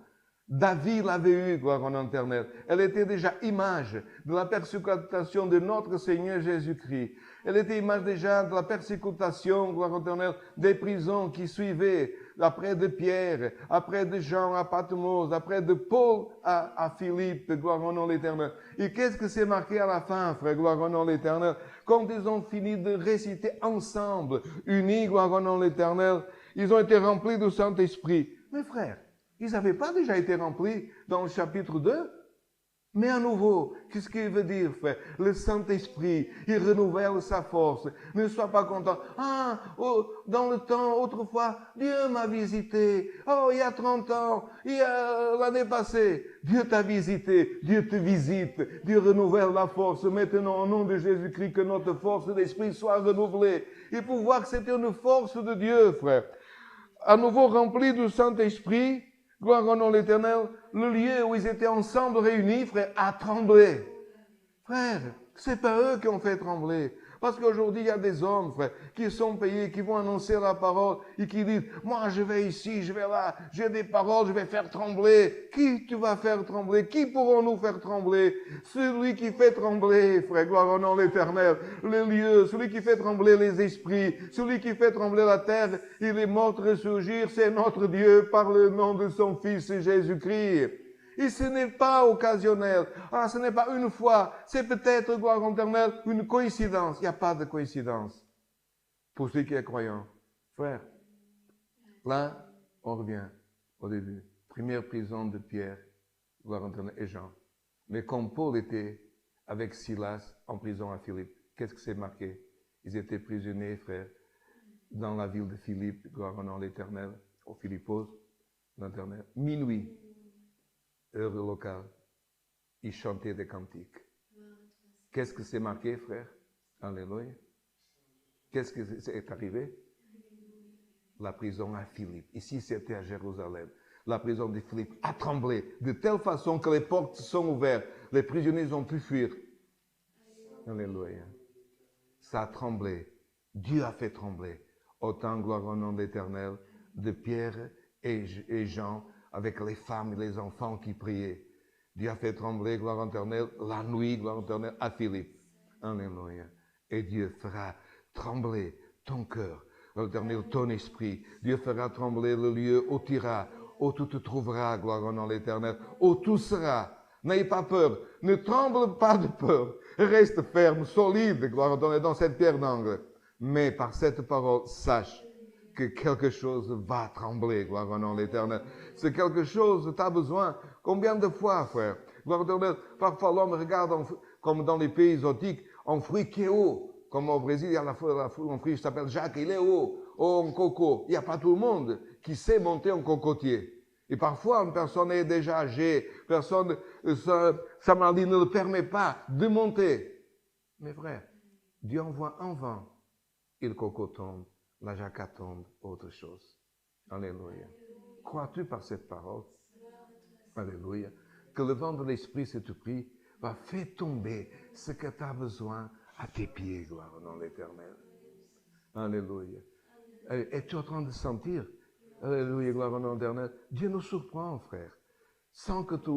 David l'avait eue, gloire en éternel. Elle était déjà image de la persécution de notre Seigneur Jésus-Christ. Elle était image déjà de la persécution, gloire en éternel, des prisons qui suivaient après de Pierre, après de Jean à Patmos, après de Paul à Philippe, gloire au nom de l'Éternel. Et qu'est-ce que c'est marqué à la fin, frère, gloire au nom de l'Éternel? Quand ils ont fini de réciter ensemble, unis, gloire au nom de l'Éternel, ils ont été remplis du Saint-Esprit. Mes frères, ils n'avaient pas déjà été remplis dans le chapitre 2? Mais à nouveau, qu'est-ce qu'il veut dire, frère? Le Saint-Esprit, il renouvelle sa force. Ne sois pas content. Dans le temps, autrefois, Dieu m'a visité. Oh, il y a 30 ans, il y a l'année passée. Dieu t'a visité, Dieu te visite. Dieu renouvelle la force. Maintenant, au nom de Jésus-Christ, que notre force d'esprit soit renouvelée. Et pour voir que c'était une force de Dieu, frère. À nouveau rempli du Saint-Esprit, gloire au nom de l'Éternel, le lieu où ils étaient ensemble réunis, frère, a tremblé. Frère, c'est pas eux qui ont fait trembler. Parce qu'aujourd'hui, il y a des hommes, frère, qui sont payés, qui vont annoncer la parole et qui disent, moi, je vais ici, je vais là, j'ai des paroles, je vais faire trembler. Qui tu vas faire trembler? Qui pourrons-nous faire trembler? Celui qui fait trembler, frère, gloire au nom de l'Éternel, les lieux, celui qui fait trembler les esprits, celui qui fait trembler la terre et les morts ressurgir, c'est notre Dieu par le nom de son Fils Jésus-Christ. Et ce n'est pas occasionnel. Ce n'est pas une fois. C'est peut-être, gloire éternelle, une coïncidence. Il n'y a pas de coïncidence. Pour ceux qui sont croyants. Frère, là, on revient au début. Première prison de Pierre, gloire éternelle, et Jean. Mais comme Paul était avec Silas en prison à Philippe, qu'est-ce que c'est marqué? Ils étaient prisonniers, frère, dans la ville de Philippe, gloire en l'Éternel, au Philippos, l'Éternel. Minuit, heure locale, ils chantaient des cantiques. Qu'est-ce que c'est marqué, frère? Alléluia. Qu'est-ce qui est arrivé? La prison à Philippe. Ici, c'était à Jérusalem. La prison de Philippe a tremblé de telle façon que les portes sont ouvertes. Les prisonniers ont pu fuir. Alléluia. Ça a tremblé. Dieu a fait trembler. Autant gloire au nom d'Éternel de Pierre et Jean avec les femmes et les enfants qui priaient. Dieu a fait trembler, gloire éternelle, la nuit, gloire éternelle, à Philippe. Alléluia. Et Dieu fera trembler ton cœur, l'éternel, ton esprit. Dieu fera trembler le lieu où tu iras, où tu te trouveras, gloire au nom de l'Éternel, où tout sera. N'ayez pas peur, ne tremble pas de peur. Reste ferme, solide, gloire au nom dans cette pierre d'angle. Mais par cette parole, sache que quelque chose va trembler, gloire au nom de l'Éternel. C'est quelque chose, tu as besoin. Combien de fois, frère? Gloire au Éternel, parfois l'homme regarde, comme dans les pays exotiques, un fruit qui est haut. Comme au Brésil, il y a un fruit qui s'appelle Jacques, il est haut. Oh, un coco. Il n'y a pas tout le monde qui sait monter un cocotier. Et parfois, une personne est déjà âgée, sa maladie ne le permet pas de monter. Mais frère, Dieu envoie un vent, et le coco tombe, la jacquette tombe, autre chose. Alléluia. Crois-tu par cette parole? Alléluia. Que le vent de l'Esprit, cet esprit, va faire tomber ce que tu as besoin à tes pieds, gloire au nom de l'Éternel. Alléluia. Es-tu en train de sentir? Alléluia, gloire au nom de l'Éternel. Dieu nous surprend, frère. Sans que tu,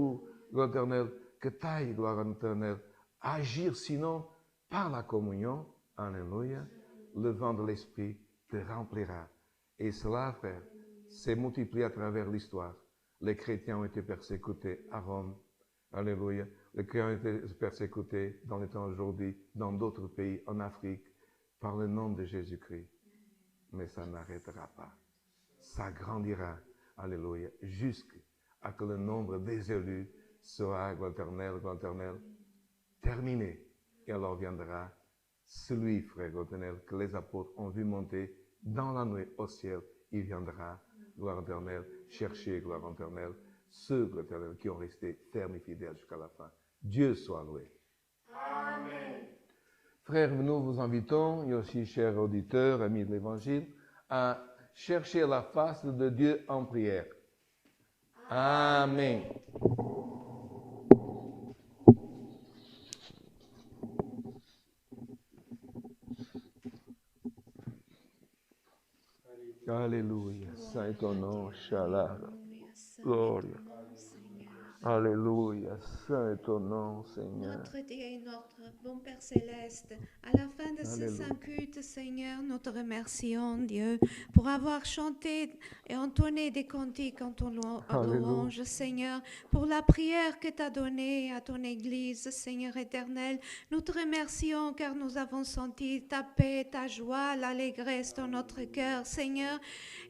gloire au l'Éternel, que tu ailles, gloire au l'Éternel, agir sinon par la communion. Alléluia. Le vent de l'Esprit te remplira. Et cela, frère, s'est multiplié à travers l'histoire. Les chrétiens ont été persécutés à Rome. Alléluia. Les chrétiens ont été persécutés dans les temps aujourd'hui, dans d'autres pays, en Afrique, par le nom de Jésus-Christ. Mais ça n'arrêtera pas. Ça grandira. Alléluia. Jusqu'à que le nombre des élus sera, gloire éternelle, terminé. Et alors viendra celui, frère éternel, que les apôtres ont vu monter dans la nuit au ciel. Il viendra, gloire éternelle, chercher, gloire éternelle, ceux, gloire éternelle, qui ont resté fermes et fidèles jusqu'à la fin. Dieu soit loué. Amen. Frères, nous vous invitons, et aussi chers auditeurs, amis de l'Évangile, à chercher la face de Dieu en prière. Amen. Alléluia. Saint est ton nom, Shalom. Gloria. Alléluia. Saint est ton nom, Seigneur. Notre Dieu et notre bon Père Céleste, à la fin de ce saint culte, Seigneur, nous te remercions, Dieu, pour avoir chanté et entonné des cantiques en ton louange, Seigneur, pour la prière que tu as donnée à ton Église, Seigneur éternel. Nous te remercions car nous avons senti ta paix, ta joie, l'allégresse dans notre cœur, Seigneur.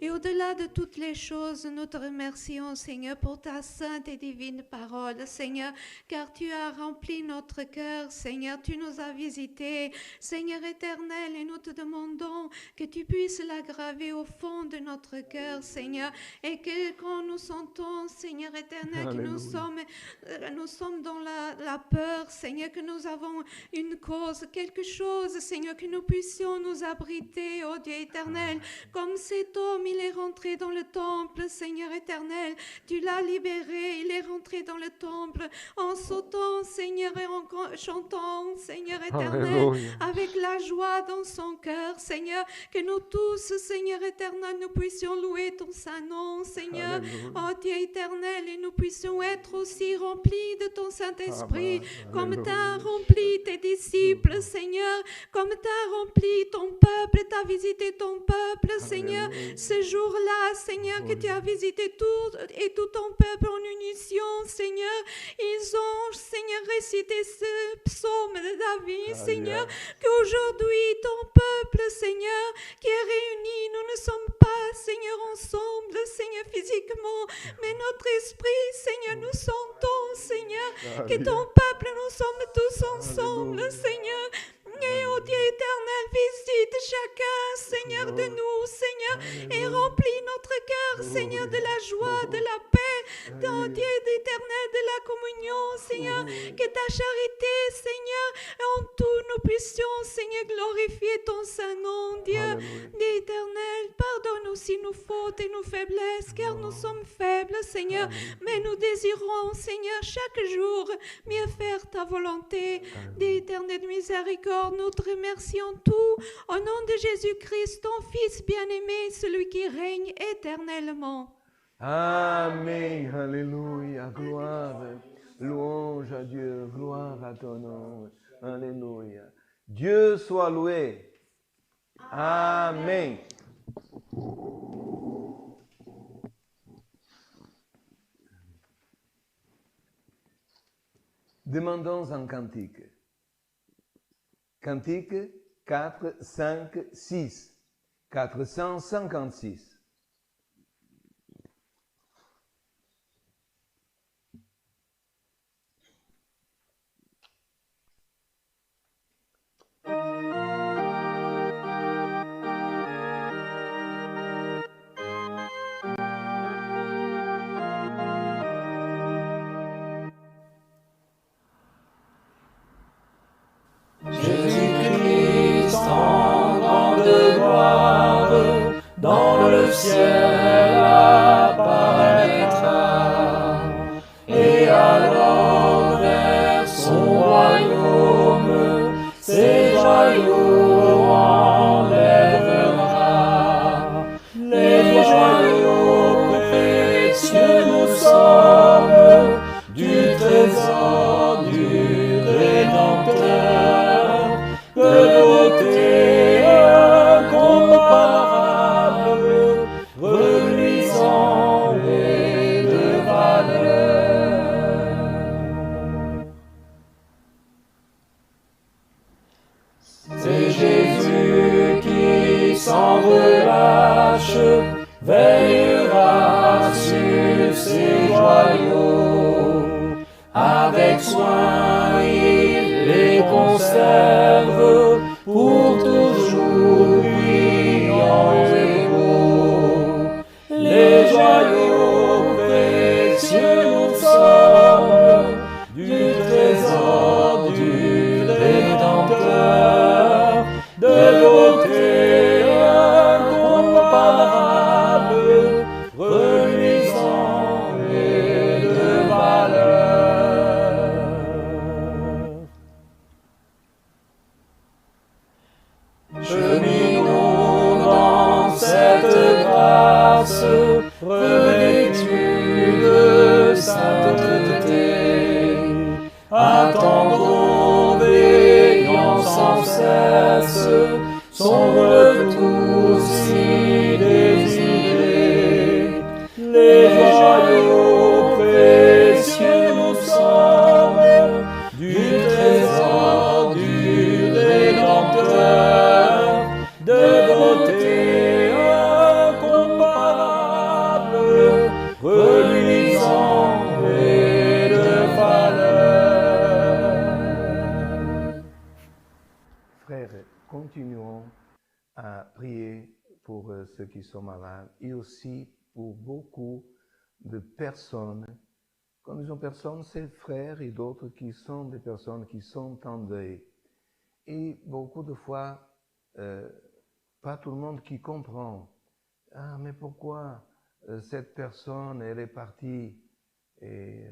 Et au-delà de toutes les choses, nous te remercions, Seigneur, pour ta sainte et divine parole, Seigneur, car tu as rempli notre cœur, Seigneur, tu nous as visités, Seigneur éternel, et nous te demandons que tu puisses la graver au fond de notre cœur, Seigneur, et que quand nous sentons, Seigneur éternel, que nous sommes dans la peur, Seigneur, que nous avons une cause, quelque chose, Seigneur, que nous puissions nous abriter, oh Dieu éternel, comme cet homme, il est rentré dans le temple, Seigneur éternel, tu l'as libéré, il est rentré dans le temple en sautant, Seigneur, et en chantant, Seigneur éternel, avec la joie dans son cœur, Seigneur, que nous tous, Seigneur éternel, nous puissions louer ton saint nom, Seigneur, oh Dieu éternel, et nous puissions être aussi remplis de ton Saint-Esprit, comme tu as rempli tes disciples, Seigneur, comme tu as rempli ton peuple, tu as visité ton peuple, Seigneur, ce jour-là, Seigneur, que tu as visité tout ton peuple en unition, Seigneur, ils ont, Seigneur, récité ce psaume de David, Seigneur, qu'aujourd'hui, ton peuple, Seigneur, qui est réuni, nous ne sommes pas, Seigneur, ensemble, Seigneur, physiquement, mais notre esprit, Seigneur, nous sentons, Seigneur, que ton peuple, nous sommes tous ensemble, Seigneur. Et ô Dieu éternel, visite chacun, Seigneur, de nous, Seigneur, et remplis notre cœur, Seigneur, de la joie, de la paix, ô Dieu éternel, de la communion, Seigneur, que ta charité, Seigneur, en tout nous puissions, Seigneur, glorifier ton Saint-Nom, Dieu. Dieu éternel, pardonne aussi nos fautes et nos faiblesses, car nous sommes faibles, Seigneur, mais nous désirons, Seigneur, chaque jour mieux faire ta volonté. Dieu éternel de miséricorde, nous te remercions tout au nom de Jésus-Christ, ton Fils bien-aimé, celui qui règne éternellement. Amen. Alléluia. Gloire. Louange à Dieu. Gloire à ton nom. Alléluia. Dieu soit loué. Amen. Demandons un cantique. Cantique 4, 5, 6. 456. Jésus-Christ en grande gloire, dans le ciel apparaîtra, et alors vers son royaume, ses joyaux enlèvera. Les joyaux précieux nous sommes, du trésor du Rédempteur, de beauté incomparable, reluisant et de valeur. C'est Jésus qui sans relâche veillera sur ses joyaux. Avec soin il les conserve pour toujours brillants et beaux. Les joyaux précieux nous sommes, du trésor du Rédempteur, de beauté incomparable, reluisant et de valeur. Cheminons dans cette grâce, revêtus de sainteté. Attendons, veillant sans cesse, son retour si désiré. Les joyaux précieux nous sommes, du trésor du Rédempteur, de beauté incomparable, reluisant et de valeur. Frères, continuons à prier pour ceux qui sont malades et aussi pour beaucoup de personnes. Quand nous disons personnes, c'est frères et d'autres qui sont des personnes qui sont en deuil. Et beaucoup de fois, pas tout le monde qui comprend. Ah, mais pourquoi cette personne, elle est partie? Et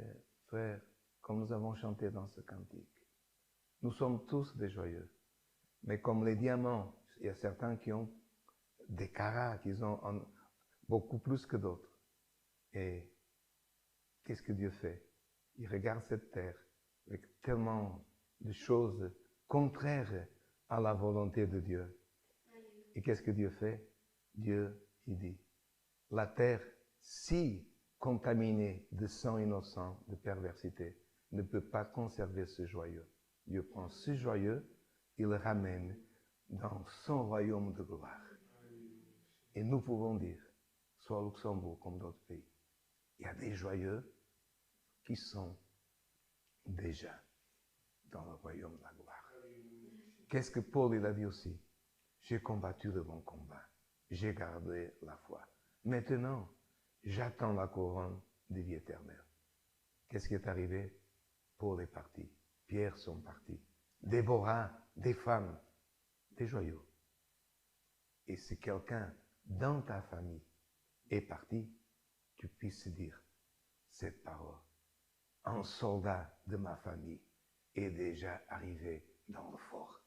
frères, comme nous avons chanté dans ce cantique, nous sommes tous des joyeux. Mais comme les diamants, il y a certains qui ont des carats, qui ont beaucoup plus que d'autres. Et qu'est-ce que Dieu fait? Il regarde cette terre avec tellement de choses contraires à la volonté de Dieu. Et qu'est-ce que Dieu fait? Dieu, il dit, la terre, si contaminé de sang innocent, de perversité, ne peut pas conserver ce joyeux. Dieu prend ce joyeux, il le ramène dans son royaume de gloire. Et nous pouvons dire, soit au Luxembourg comme d'autres pays, il y a des joyeux qui sont déjà dans le royaume de la gloire. Qu'est-ce que Paul il a dit aussi? J'ai combattu le bon combat, j'ai gardé la foi. Maintenant, j'attends la couronne de vie éternelle. Qu'est-ce qui est arrivé? Paul est parti, Pierre sont partis, Déborah, des femmes, des joyaux. Et si quelqu'un dans ta famille est parti, tu puisses dire cette parole. Un soldat de ma famille est déjà arrivé dans le fort.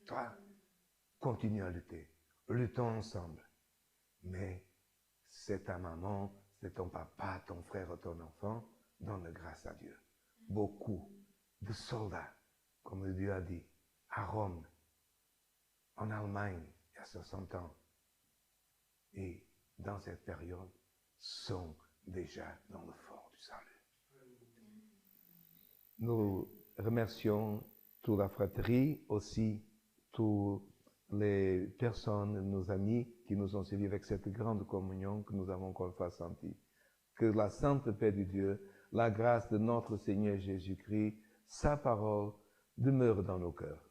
Toi, continue à lutter. Luttons ensemble. Mais c'est ta maman, c'est ton papa, ton frère ou ton enfant, donne grâce à Dieu. Beaucoup de soldats, comme Dieu a dit, à Rome, en Allemagne, il y a 60 ans, et dans cette période, sont déjà dans le fort du salut. Nous remercions toute la fratrie, aussi toutes les personnes, nos amis qui nous ont servis avec cette grande communion que nous avons encore une fois sentie. Que la sainte paix de Dieu, la grâce de notre Seigneur Jésus-Christ, sa parole demeure dans nos cœurs.